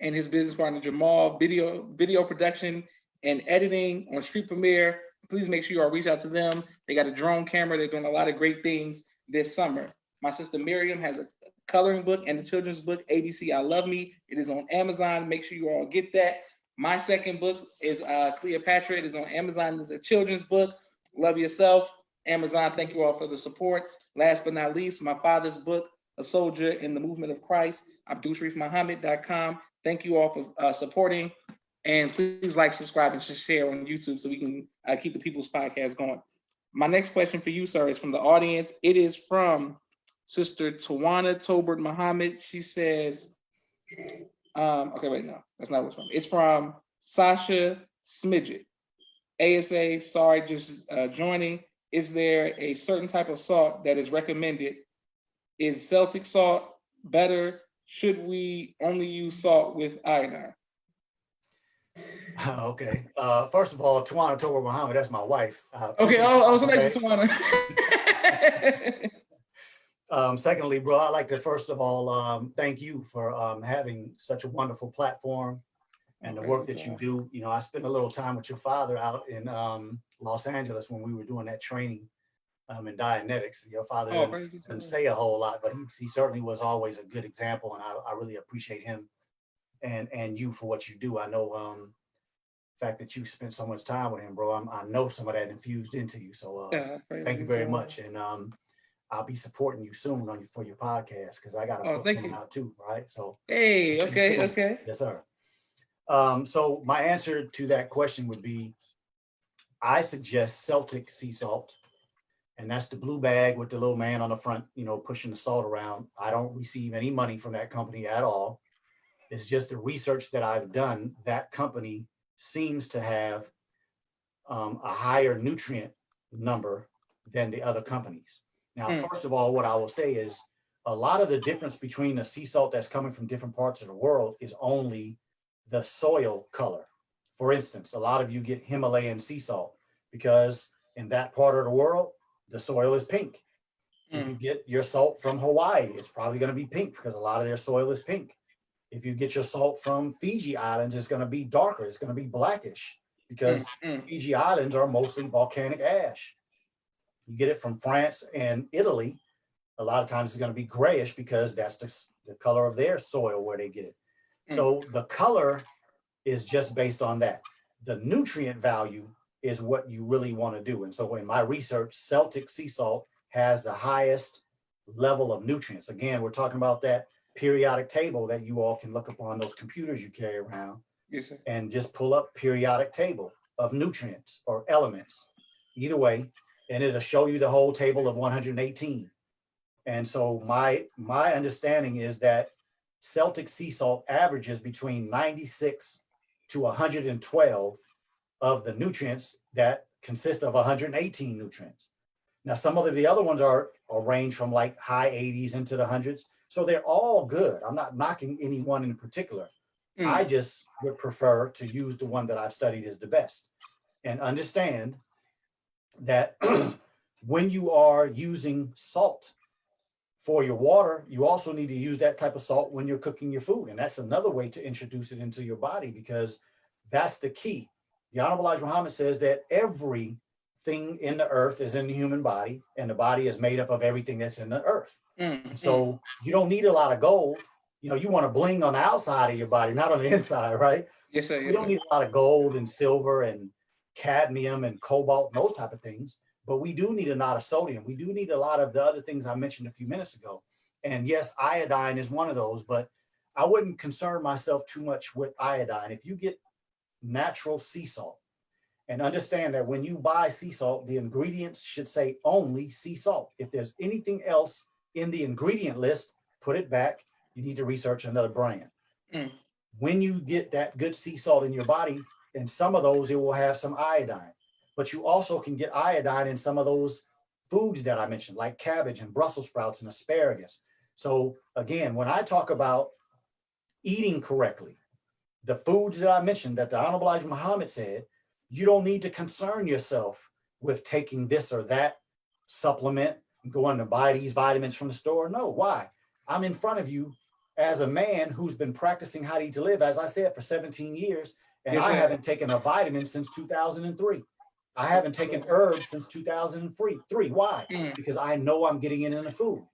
and his business partner Jamal, video production and editing on Street Premiere. Please make sure you all reach out to them. They got a drone camera. They're doing a lot of great things this summer. My sister Miriam has a coloring book and the children's book, ABC I Love Me. It is on Amazon. Make sure you all get that. My second book is Cleopatra. It is on Amazon. It's a children's book. Love Yourself. Amazon, thank you all for the support. Last but not least, my father's book, A Soldier in the Movement of Christ, AbdulSharifMuhammad.com. Thank you all for supporting. And please like, subscribe, and share on YouTube so we can keep the People's Podcast going. My next question for you, sir, is from the audience. It is from Sister Tawana Tobert Muhammad. She says, Okay, wait, no, that's not what's from. It's from Sasha Smidget. ASA, sorry, just joining. Is there a certain type of salt that is recommended? Is Celtic salt better? Should we only use salt with iodine? Okay. First of all, Tawana Tower Muhammad, that's my wife. Okay, Appreciate I was you, next okay? to Tawana. Secondly, bro, I'd like to first of all thank you for having such a wonderful platform and the work that you do. You know, I spent a little time with your father out in Los Angeles when we were doing that training in Dianetics. Your father didn't say a whole lot, but he certainly was always a good example, and I really appreciate him and you for what you do. I know the fact that you spent so much time with him, bro. I know some of that infused into you. So thank you very much, and I'll be supporting you soon for your podcast because I got a book coming out too, right? So hey, okay. Yes, sir. So my answer to that question would be, I suggest Celtic sea salt, and that's the blue bag with the little man on the front, you know, pushing the salt around. I don't receive any money from that company at all. It's just the research that I've done. That company seems to have a higher nutrient number than the other companies. Now, first of all, what I will say is a lot of the difference between the sea salt that's coming from different parts of the world is only the soil color. For instance, a lot of you get Himalayan sea salt because in that part of the world, the soil is pink. If you get your salt from Hawaii, it's probably going to be pink because a lot of their soil is pink. If you get your salt from Fiji Islands, it's going to be darker. It's going to be blackish because Fiji Islands are mostly volcanic ash. You get it from France and Italy, a lot of times it's going to be grayish because that's the color of their soil where they get it. So the color is just based on that. The nutrient value is what you really want to do. And so in my research, Celtic sea salt has the highest level of nutrients. Again, we're talking about that periodic table that you all can look up on those computers you carry around. Yes, sir. And just pull up periodic table of nutrients or elements, either way, and it'll show you the whole table of 118. And so my understanding is that Celtic sea salt averages between 96 to 112 of the nutrients that consist of 118 nutrients. Now, some of the other ones are range from like high 80s into the hundreds. So they're all good. I'm not knocking any one in particular. I just would prefer to use the one that I've studied as the best and understand that when you are using salt for your water, you also need to use that type of salt when you're cooking your food. And that's another way to introduce it into your body because that's the key. The Honorable Elijah Muhammad says that everything in the earth is in the human body, and the body is made up of everything that's in the earth. So you don't need a lot of gold. You know, you want to bling on the outside of your body, not on the inside, right? Yes, sir. We don't need a lot of gold and silver and cadmium and cobalt and those type of things, but we do need a lot of sodium. We do need a lot of the other things I mentioned a few minutes ago. And yes, iodine is one of those, but I wouldn't concern myself too much with iodine. If you get natural sea salt, and understand that when you buy sea salt, the ingredients should say only sea salt. If there's anything else in the ingredient list, put it back. You need to research another brand. When you get that good sea salt in your body, in some of those, it will have some iodine. But you also can get iodine in some of those foods that I mentioned, like cabbage and Brussels sprouts and asparagus. So again, when I talk about eating correctly, the foods that I mentioned that the Honorable Elijah Muhammad said, you don't need to concern yourself with taking this or that supplement and going to buy these vitamins from the store. No, why? I'm in front of you as a man who's been practicing how to eat to live, as I said, for 17 years, and I haven't taken a vitamin since 2003. I haven't taken herbs since 2003. Why? Because I know I'm getting it in the food.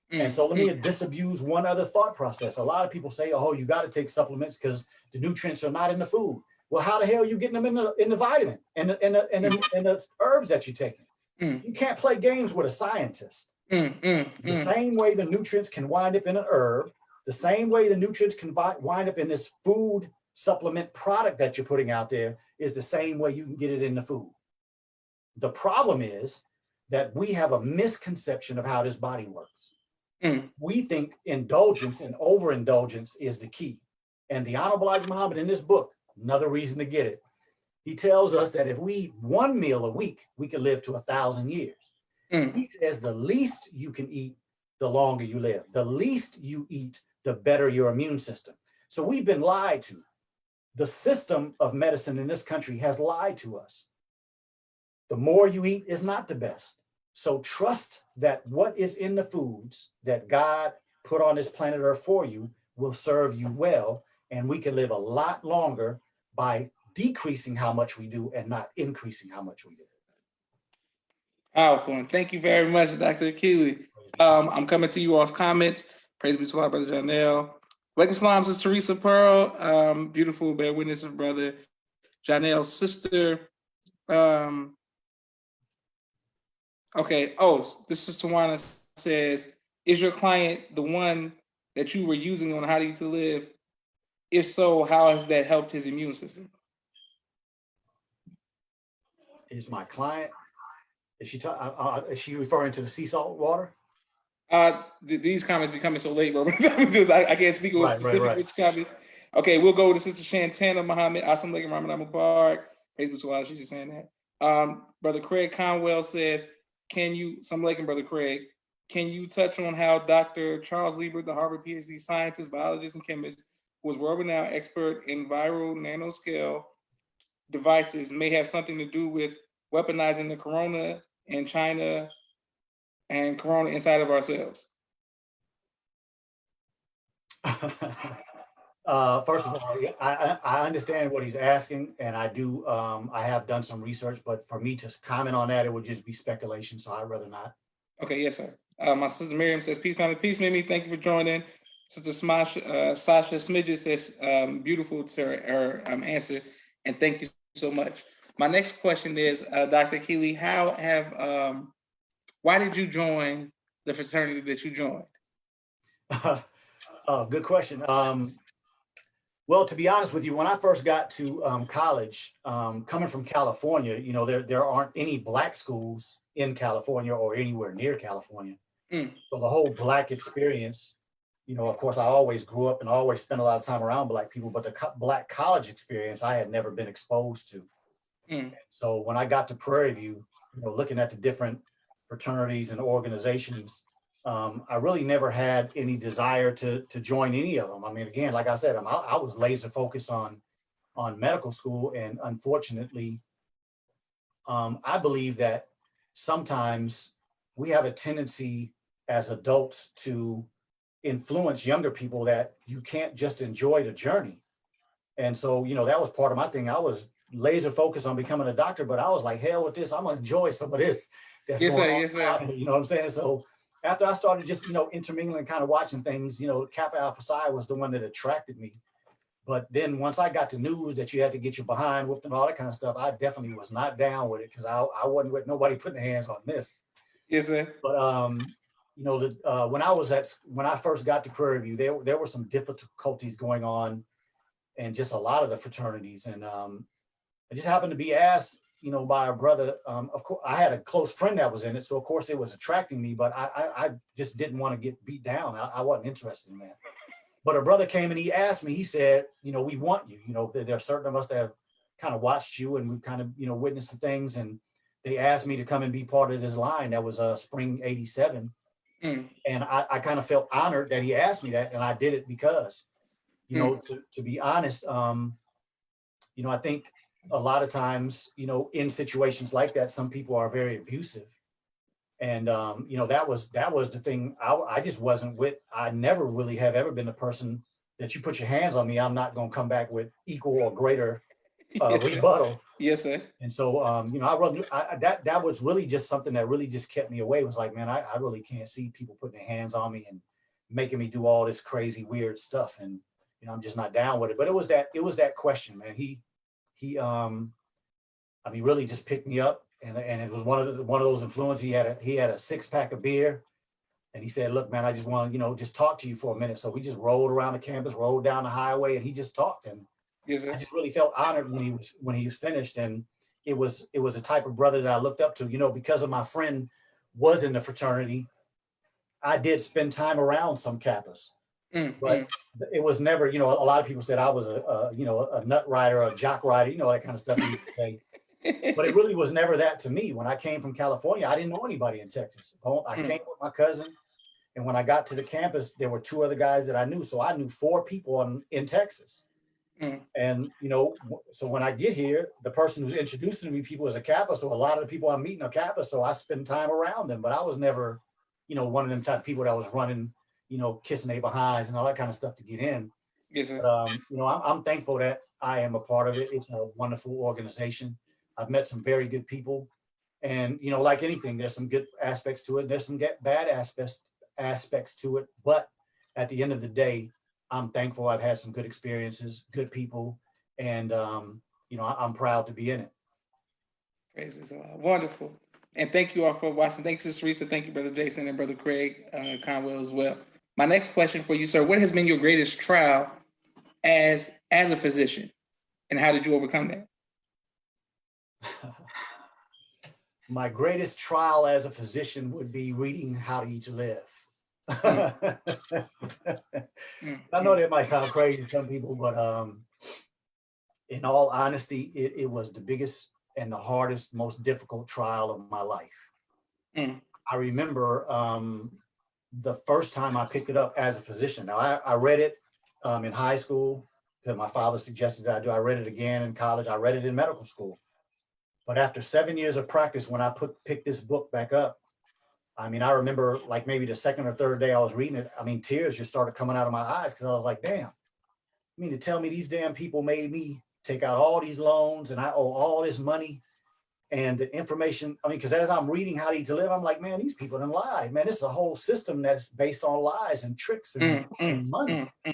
And so let me disabuse one other thought process. A lot of people say, oh, you got to take supplements because the nutrients are not in the food. Well, how the hell are you getting them in the vitamin and the herbs that you're taking? So you can't play games with a scientist. The same way the nutrients can wind up in an herb, the same way the nutrients can wind up in this food supplement product that you're putting out there is the same way you can get it in the food. The problem is that we have a misconception of how this body works. Mm. We think indulgence and overindulgence is the key. And the Honorable Elijah Muhammad in this book, another reason to get it, he tells us that if we eat one meal a week, we can live to 1,000 years. Mm. He says the least you can eat, the longer you live. The least you eat, the better your immune system. So we've been lied to. The system of medicine in this country has lied to us. The more you eat is not the best. So trust that what is in the foods that God put on this planet Earth for you will serve you well. And we can live a lot longer by decreasing how much we do and not increasing how much we do. Powerful. And thank you very much, Dr. Akeli. I'm coming to you all's comments. Praise be to Allah, Brother Janelle. Welcome Salams to Teresa Pearl. Beautiful bear witness of Brother Janelle's sister. Okay. Oh, this is Tawana says, is your client the one that you were using on How to Eat to Live? If so, how has that helped his immune system? Is my client, is she referring to the sea salt water? These comments becoming so late, bro. I can't speak on specific which comments. Okay, we'll go to Sister Shantana Muhammad. Assalamu alaikum Ramadan Mubarak. Praise be to Allah. She's just saying that. Brother Craig Conwell says, Assalamu alaikum, Brother Craig. Can you touch on how Dr. Charles Liebert, the Harvard PhD scientist, biologist, and chemist, who is world-renowned expert in viral nanoscale devices, may have something to do with weaponizing the corona in China and corona inside of ourselves? First of all, I understand what he's asking, and I do. I have done some research, but for me to comment on that, it would just be speculation. So I'd rather not. Okay, yes, sir. My sister Miriam says, "Peace, family, peace, Mimi. Thank you for joining." Sister Sasha Smidges says, "Beautiful to her answer, and thank you so much." My next question is, Dr. Akeli, why did you join the fraternity that you joined? Good question. Well, to be honest with you, when I first got to college, coming from California, there aren't any Black schools in California or anywhere near California. Mm. So the whole Black experience, of course, I always grew up and always spent a lot of time around Black people, but the Black college experience I had never been exposed to. Mm. So when I got to Prairie View, looking at the different fraternities and organizations, I really never had any desire to join any of them. I mean, again, like I said, I was laser focused on medical school, and unfortunately, I believe that sometimes we have a tendency as adults to influence younger people that you can't just enjoy the journey. And so, that was part of my thing. I was laser focused on becoming a doctor, but I was like, hell with this. I'm gonna enjoy some of this that's going on. Yes, sir. You know what I'm saying? So after I started just, intermingling, kind of watching things, Kappa Alpha Psi was the one that attracted me. But then once I got the news that you had to get your behind whooped and all that kind of stuff, I definitely was not down with it, because I wasn't with nobody putting their hands on this. Yes, sir. But when I first got to Prairie View, there were some difficulties going on and just a lot of the fraternities. And I just happened to be asked, by a brother. Of course, I had a close friend that was in it, so of course it was attracting me, but I just didn't want to get beat down. I wasn't interested in that. But a brother came and he asked me, he said, we want you. There are certain of us that have kind of watched you and we've kind of, witnessed the things. And they asked me to come and be part of this line. That was spring 87. Mm. And I kind of felt honored that he asked me that. And I did it because, to be honest, I think a lot of times, in situations like that, some people are very abusive. And, that was the thing. I just wasn't with. I never really have ever been a person that you put your hands on me, I'm not going to come back with equal or greater rebuttal. Yes, sir. And so, that was really just something that really just kept me away. It was like, man, I really can't see people putting their hands on me and making me do all this crazy, weird stuff. And, I'm just not down with it. But it was that question, man. He really just picked me up. And it was one of those influences. He had a 6-pack of beer, and he said, "Look, man, I just want to, just talk to you for a minute." So we just rolled around the campus, rolled down the highway, and he just talked. And yes, sir. I just really felt honored when he was finished. And it was a type of brother that I looked up to, because of my friend was in the fraternity. I did spend time around some Kappas, Mm, but mm, it was never, you know, a lot of people said I was you know, a nut rider, a jock rider, you know, that kind of stuff they used to say. But it really was never that to me. When I came from California, I didn't know anybody in Texas. I mm, came with my cousin, and when I got to the campus, there were two other guys that I knew. So I knew four people in Texas. mm. And, you know, so when I get here, the person who's introducing me people is a Kappa. So a lot of the people I'm meeting are Kappa. So I spend time around them. But I was never, you know, one of them type of people that was running, you know, kissing their behinds and all that kind of stuff to get in. Yes, But, sir. you know, I'm thankful that I am a part of it. It's a wonderful organization. I've met some very good people. And, you know, like anything, there's some good aspects to it. There's some bad aspects to it. But at the end of the day, I'm thankful I've had some good experiences, good people, and you know, I'm proud to be in it. Praise is wonderful. And thank you all for watching. Thanks, Sister Risa. Thank you, Brother Jason and Brother Craig Conwell as well. My next question for you, sir, what has been your greatest trial as a physician? And how did you overcome that? My greatest trial as a physician would be reading How to Eat to Live. Mm, I mm, know mm, that might sound crazy to some people, but in all honesty, it was the biggest and the hardest, most difficult trial of my life. mm, I remember the first time I picked it up as a physician. Now, I read it in high school because my father suggested that I do. I read it again in college. I read it in medical school. But after 7 years of practice, when I picked this book back up, I mean, I remember like maybe the second or third day I was reading it. I mean, tears just started coming out of my eyes because I was like, damn, I mean, to tell me these damn people made me take out all these loans and I owe all this money and the information. I mean, because as I'm reading How to Eat to Live, I'm like, man, these people done lied. Man, this is a whole system that's based on lies and tricks mm, mm, and money. mm, mm,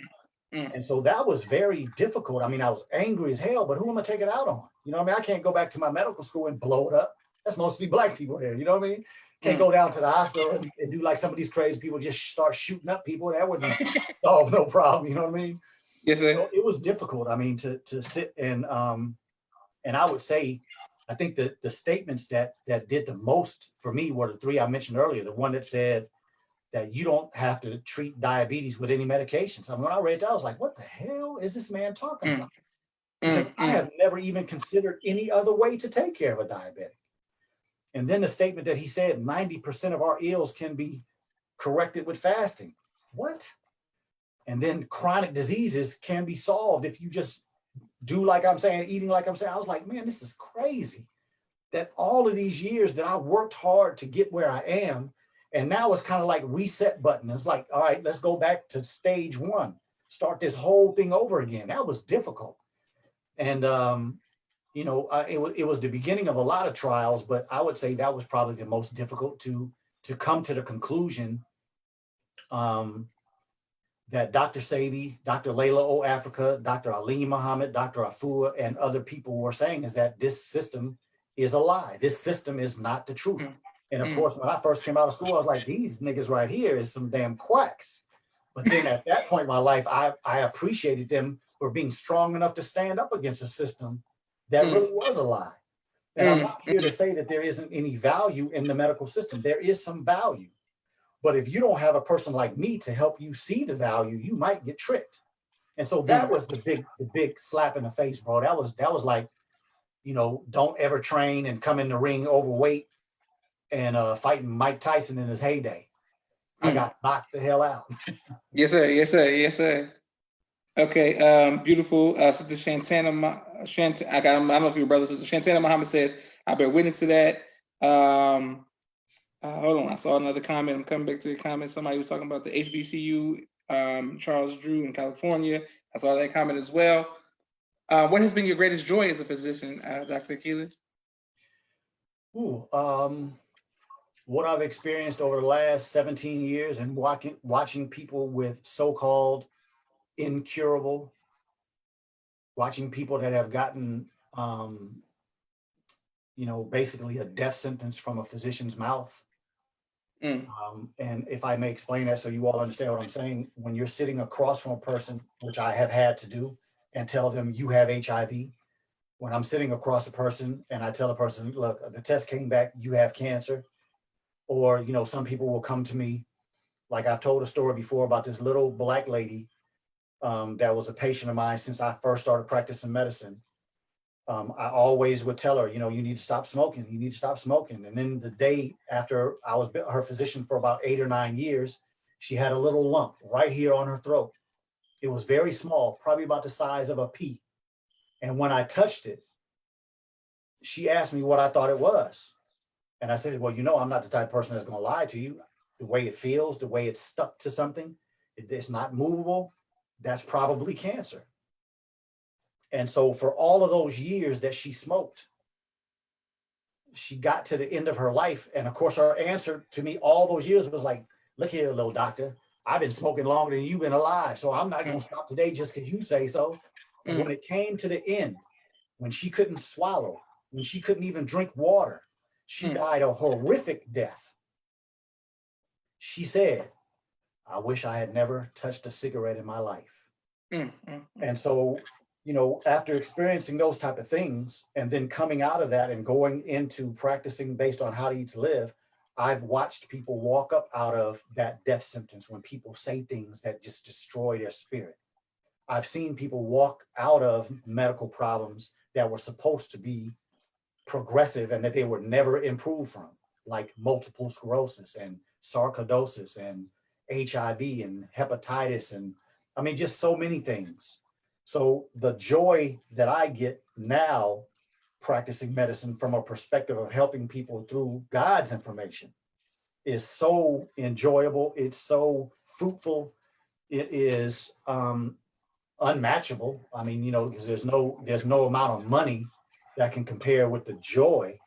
mm. And so that was very difficult. I mean, I was angry as hell, but who am I taking it out on? You know what I mean? I can't go back to my medical school and blow it up. That's mostly black people there. You know what I mean? Can't Mm. go down to the hospital and do like some of these crazy people just start shooting up people. That wouldn't solve no problem. You know what I mean? Yes, sir. So it was difficult. I mean, to sit and I would say, I think that the statements that did the most for me were the three I mentioned earlier. The one that said that you don't have to treat diabetes with any medications. I mean, when I read that, I was like, what the hell is this man talking Mm, about? Because mm, I mm, have never even considered any other way to take care of a diabetic. And then the statement that he said 90% of our ills can be corrected with fasting. What? And then chronic diseases can be solved if you just do like I'm saying, eating like I'm saying. I was like, man, this is crazy that all of these years that I worked hard to get where I am, and now it's kind of like reset button. It's like, all right, let's go back to stage one, start this whole thing over again. That was difficult. And, you know, it was the beginning of a lot of trials, but I would say that was probably the most difficult to come to the conclusion um, that Dr. Sabi, Dr. Layla O. Africa, Dr. Ali Muhammad, Dr. Afua, and other people were saying is that this system is a lie. This system is not the truth. mm, And of mm, course, when I first came out of school, I was like, these niggas right here is some damn quacks. But then at that point in my life, I appreciated them for being strong enough to stand up against a system that mm, really was a lie. And I'm mm, not here to say that there isn't any value in the medical system. There is some value. But if you don't have a person like me to help you see the value, you might get tricked. And so that mm. was the big slap in the face, bro. That was like, you know, don't ever train and come in the ring overweight and fighting Mike Tyson in his heyday. I Mm. got knocked the hell out. Yes, sir. Yes, sir. Yes, sir. Okay, beautiful. Sister I don't know if your brother, Sister Shantana Muhammad says, I bear witness to that. Hold on, I saw another comment. I'm coming back to the comment. Somebody was talking about the HBCU, Charles Drew in California. I saw that comment as well. What has been your greatest joy as a physician, Dr. Akeli? Ooh, what I've experienced over the last 17 years and watching people with so-called incurable, watching people that have gotten, you know, basically a death sentence from a physician's mouth. Mm, And if I may explain that so you all understand what I'm saying, when you're sitting across from a person, which I have had to do, and tell them you have HIV, when I'm sitting across a person and I tell a person, look, the test came back, you have cancer, or, you know, some people will come to me like I've told a story before about this little black lady that was a patient of mine since I first started practicing medicine. I always would tell her, you know, you need to stop smoking. You need to stop smoking. And then the day after I was her physician for about 8 or 9 years, she had a little lump right here on her throat. It was very small, probably about the size of a pea. And when I touched it, she asked me what I thought it was. And I said, well, you know, I'm not the type of person that's going to lie to you. The way it feels, the way it's stuck to something, it's not movable. That's probably cancer. And so for all of those years that she smoked, she got to the end of her life. And of course, her answer to me all those years was like, look here, little doctor, I've been smoking longer than you've been alive. So I'm not going to stop today just because you say so. And when it came to the end, when she couldn't swallow, when she couldn't even drink water, she died a horrific death. She said, I wish I had never touched a cigarette in my life. And so, you know, after experiencing those type of things and then coming out of that and going into practicing based on how to eat to live, I've watched people walk up out of that death sentence when people say things that just destroy their spirit. I've seen people walk out of medical problems that were supposed to be progressive and that they would never improve from, like multiple sclerosis and sarcoidosis and HIV and hepatitis. And I mean, just so many things. So the joy that I get now practicing medicine from a perspective of helping people through God's information is so enjoyable. It's so fruitful. It is unmatchable. I mean, you know, because there's no amount of money that can compare with the joy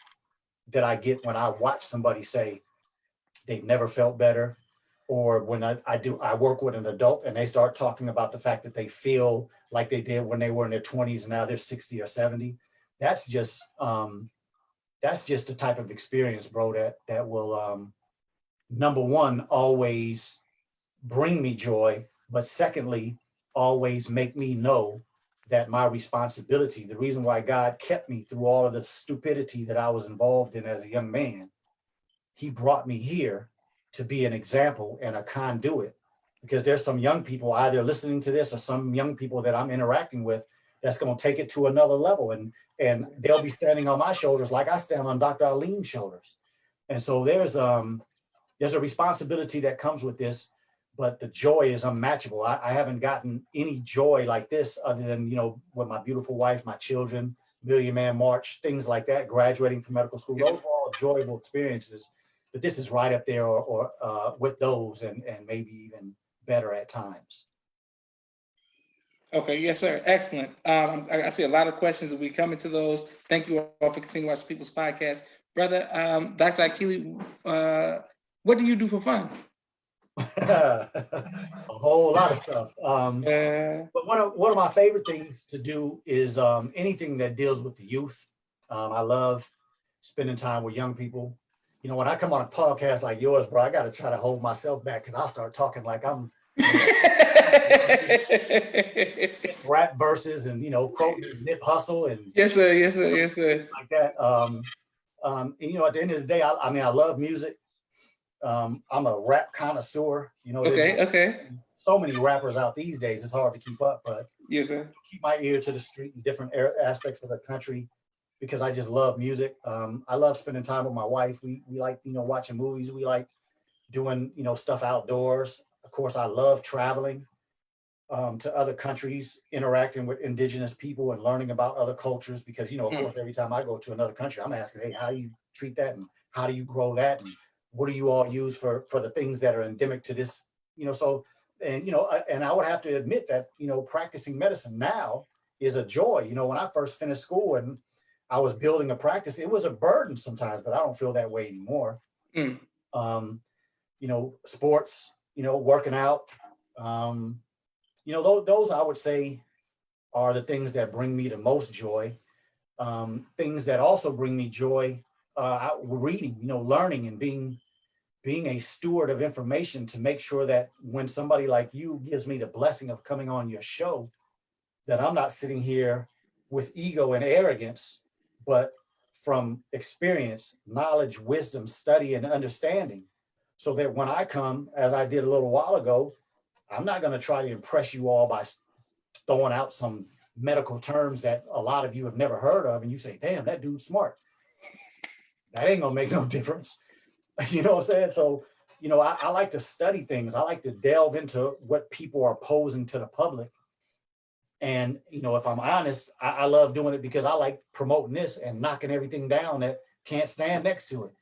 that I get when I watch somebody say they've never felt better, or when I work with an adult and they start talking about the fact that they feel like they did when they were in their 20s and now they're 60 or 70. That's just the type of experience, bro, that will number one always bring me joy, but secondly, always make me know that my responsibility, the reason why God kept me through all of the stupidity that I was involved in as a young man, he brought me here to be an example and a conduit, because there's some young people either listening to this or some young people that I'm interacting with that's going to take it to another level, and they'll be standing on my shoulders like I stand on Dr. Alim's shoulders. And so there's a responsibility that comes with this, but the joy is unmatchable. I haven't gotten any joy like this other than, you know, with my beautiful wife, my children, Million Man March, things like that, graduating from medical school. Those were all enjoyable experiences, but this is right up there or with those and maybe even better at times. Okay, yes, sir. Excellent. I see a lot of questions and we come into those. Thank you all for continuing to watch People's Podcast. Brother, Dr. Akeli, what do you do for fun? A whole lot of stuff. But one of my favorite things to do is anything that deals with the youth. I love spending time with young people. You know, when I come on a podcast like yours, bro, I got to try to hold myself back because I'll start talking like I'm rap verses and, you know, quoting Nip Hustle and yes, sir, yes, sir, yes, sir, like that. And, you know, at the end of the day, I mean, I love music. I'm a rap connoisseur. You know, okay. So many rappers out these days. It's hard to keep up, but yes, sir. Keep my ear to the street in different aspects of the country because I just love music. I love spending time with my wife. We like, you know, watching movies. We like doing, you know, stuff outdoors. Of course, I love traveling to other countries, interacting with indigenous people and learning about other cultures because, you know, of course, every time I go to another country, I'm asking, hey, how do you treat that? And how do you grow that? And what do you all use for the things that are endemic to this? You know, so, and, you know, and I would have to admit that, you know, practicing medicine now is a joy. You know, when I first finished school and I was building a practice, it was a burden sometimes, but I don't feel that way anymore. You know, sports, you know, working out, you know, those I would say are the things that bring me the most joy. Things that also bring me joy, reading, you know, learning and being a steward of information to make sure that when somebody like you gives me the blessing of coming on your show, that I'm not sitting here with ego and arrogance, but from experience, knowledge, wisdom, study, and understanding. so that when I come, as I did a little while ago, I'm not going to try to impress you all by throwing out some medical terms that a lot of you have never heard of, and you say, damn, that dude's smart. That ain't gonna make no difference. You know what I'm saying? So, I like to study things. I like to delve into what people are posing to the public. And, if I'm honest, I love doing it because I like promoting this and knocking everything down that can't stand next to it.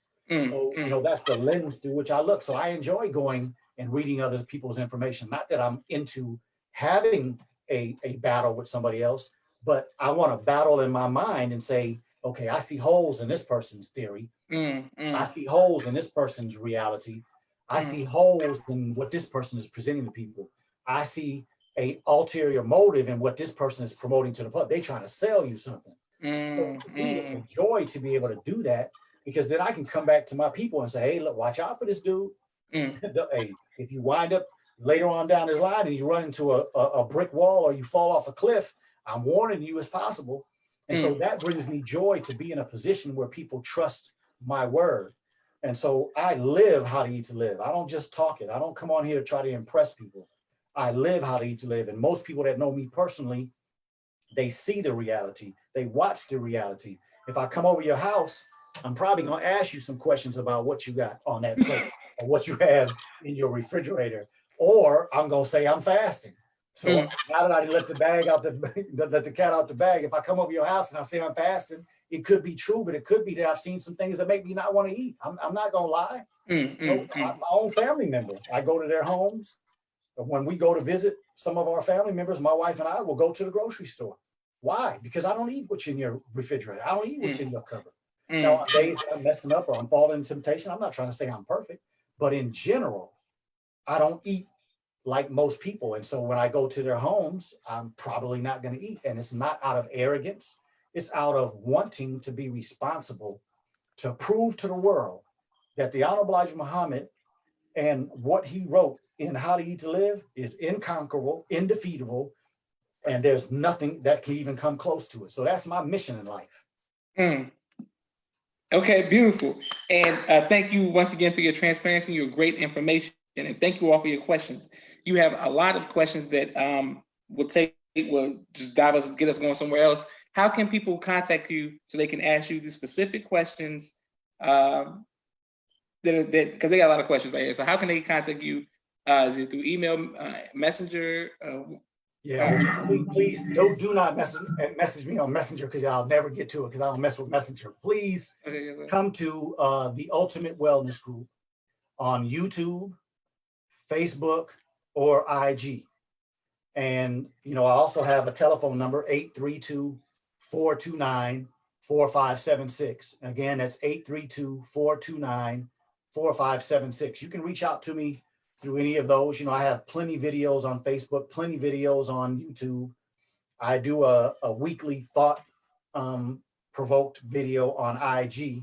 So, that's the lens through which I look. So I enjoy going and reading other people's information. Not that I'm into having a battle with somebody else, but I want to battle in my mind and say, okay, I see holes in this person's theory. I see holes in this person's reality. I see holes in what this person is presenting to people. I see a ulterior motive in what this person is promoting to the public. They're trying to sell you something. So for me, it's a joy to be able to do that, because then I can come back to my people and say, hey, look, watch out for this dude. Hey, if you wind up later on down this line and you run into a brick wall or you fall off a cliff, I'm warning you as possible. And so that brings me joy to be in a position where people trust my word. And so I live how to eat to live. I don't just talk it. I don't come on here to try to impress people. I live how to eat to live. And most people that know me personally, they see the reality. They watch the reality. If I come over your house, I'm probably going to ask you some questions about what you got on that plate or what you have in your refrigerator, or I'm going to say I'm fasting. So now that I let the cat out the bag, if I come over your house and I say I'm fasting, it could be true, but it could be that I've seen some things that make me not want to eat. I'm not going to lie. My own family members, I go to their homes. When we go to visit some of our family members, my wife and I will go to the grocery store. Why? Because I don't eat what's in your refrigerator. I don't eat what's in your cupboard. Now, on days that I'm messing up or I'm falling into temptation, I'm not trying to say I'm perfect, but in general, I don't eat like most people. And so when I go to their homes, I'm probably not going to eat. And it's not out of arrogance. It's out of wanting to be responsible to prove to the world that the Honorable Elijah Muhammad and what he wrote in How to Eat to Live is inconquerable, indefeatable, and there's nothing that can even come close to it. So that's my mission in life. Okay, beautiful. And thank you once again for your transparency, your great information, and thank you all for your questions. You have a lot of questions that will just get us going somewhere else. How can people contact you so they can ask you the specific questions because they got a lot of questions right here. So how can they contact you? Is it through email, messenger? Please do not message me on Messenger, because I'll never get to it because I don't mess with Messenger. Please come to the Ultimate Wellness Group on YouTube, Facebook, or IG. And, I also have a telephone number, 832-429-4576. Again, that's 832-429-4576. You can reach out to me through any of those. I have plenty videos on Facebook, plenty videos on YouTube. I do a weekly thought provoked video on IG.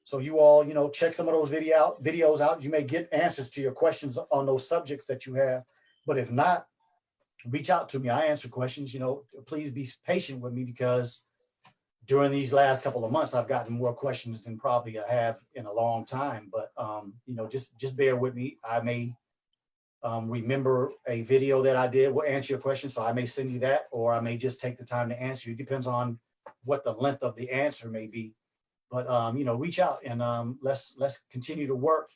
So you all, check some of those videos out. You may get answers to your questions on those subjects that you have. But if not, reach out to me. I answer questions. Please be patient with me, because during these last couple of months, I've gotten more questions than probably I have in a long time. But, just bear with me. I may remember a video that I did will answer your question. So I may send you that, or I may just take the time to answer you. It depends on what the length of the answer may be. But, reach out and let's continue to work.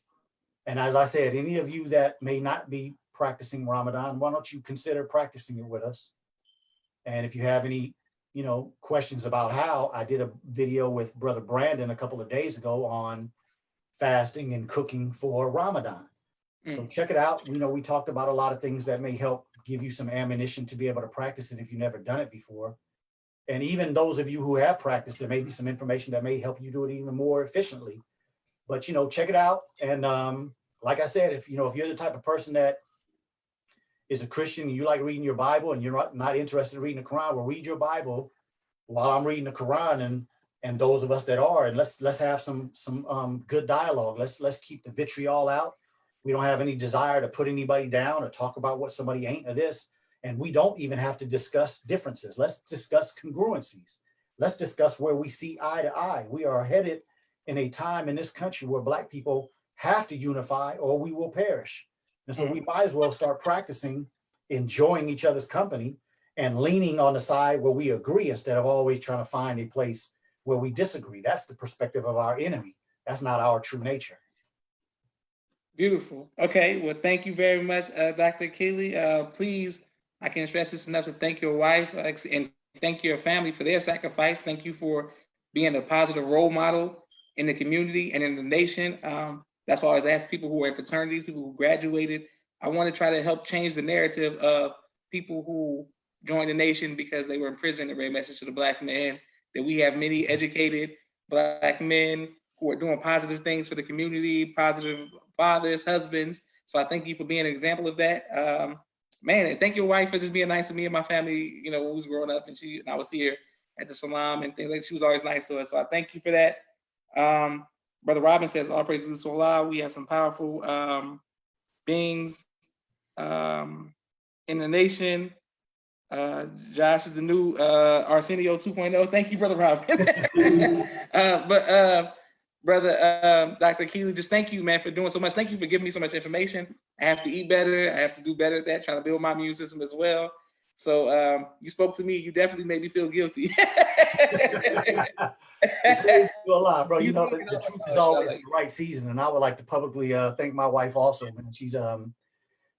And as I said, any of you that may not be practicing Ramadan, why don't you consider practicing it with us? And if you have any, questions about how, I did a video with Brother Brandon a couple of days ago on fasting and cooking for Ramadan. So check it out. We talked about a lot of things that may help give you some ammunition to be able to practice it if you've never done it before. And even those of you who have practiced, there may be some information that may help you do it even more efficiently. But, check it out. And like I said, if you're the type of person that is a Christian and you like reading your Bible and you're not interested in reading the Quran, well, read your Bible while I'm reading the Quran, and those of us that are, and let's have some good dialogue. Let's keep the vitriol out. We don't have any desire to put anybody down or talk about what somebody ain't or this. And we don't even have to discuss differences. Let's discuss congruencies. Let's discuss where we see eye to eye. We are headed in a time in this country where Black people have to unify or we will perish. And so we might as well start practicing enjoying each other's company and leaning on the side where we agree instead of always trying to find a place where we disagree. That's the perspective of our enemy. That's not our true nature. Beautiful. Okay. Well, thank you very much, Dr. Akeli. Please, I can't stress this enough to thank your wife and thank your family for their sacrifice. Thank you for being a positive role model in the community and in the nation. That's why I always ask people who are in fraternities, people who graduated. I want to try to help change the narrative of people who joined the nation because they were in prison and read Message to the Black Man, that we have many educated Black men who are doing positive things for the community, positive fathers, husbands. So I thank you for being an example of that. Man, and thank your wife for just being nice to me and my family, you know, when we was growing up and I was here at the salam and things like. She was always nice to us. So I thank you for that. Brother Robin says, all praises to Allah. We have some powerful beings in the nation. Josh is the new Arsenio 2.0. Thank you, Brother Robin. Brother Dr. Akeli, just thank you, man, for doing so much. Thank you for giving me so much information. I have to eat better. I have to do better at that, trying to build my immune system as well. So you spoke to me. You definitely made me feel guilty. A lot, bro. You know, the truth is always in the right season. And I would like to publicly thank my wife also, man. She's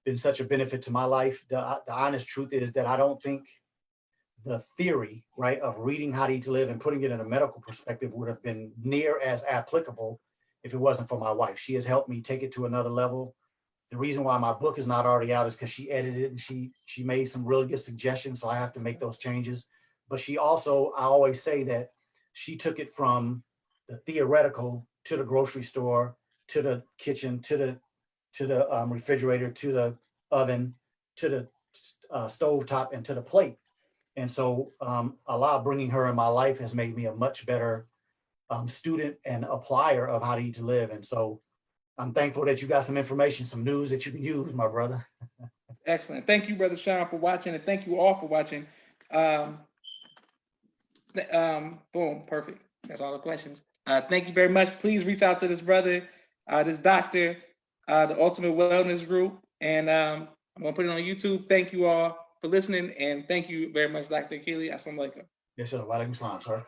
been such a benefit to my life. The honest truth is that I don't think the theory, right, of reading How to Eat to Live and putting it in a medical perspective would have been near as applicable if it wasn't for my wife. She has helped me take it to another level. The reason why my book is not already out is because she edited it and she made some really good suggestions, so I have to make those changes. But she also, I always say that she took it from the theoretical to the grocery store, to the kitchen, to the refrigerator, to the oven, to the stovetop, and to the plate. And so Allah bringing her in my life has made me a much better student and applier of How to Eat to Live. And so I'm thankful that you got some information, some news that you can use, my brother. Excellent. Thank you, Brother Sean, for watching, and thank you all for watching. Boom, perfect. That's all the questions. Thank you very much. Please reach out to this brother, this doctor, the Ultimate Wellness Group, and I'm gonna put it on YouTube. Thank you all for listening, and thank you very much, Dr. Akeli. Assalamu alaikum. Yes, sir. Wa alaikum salam, sir.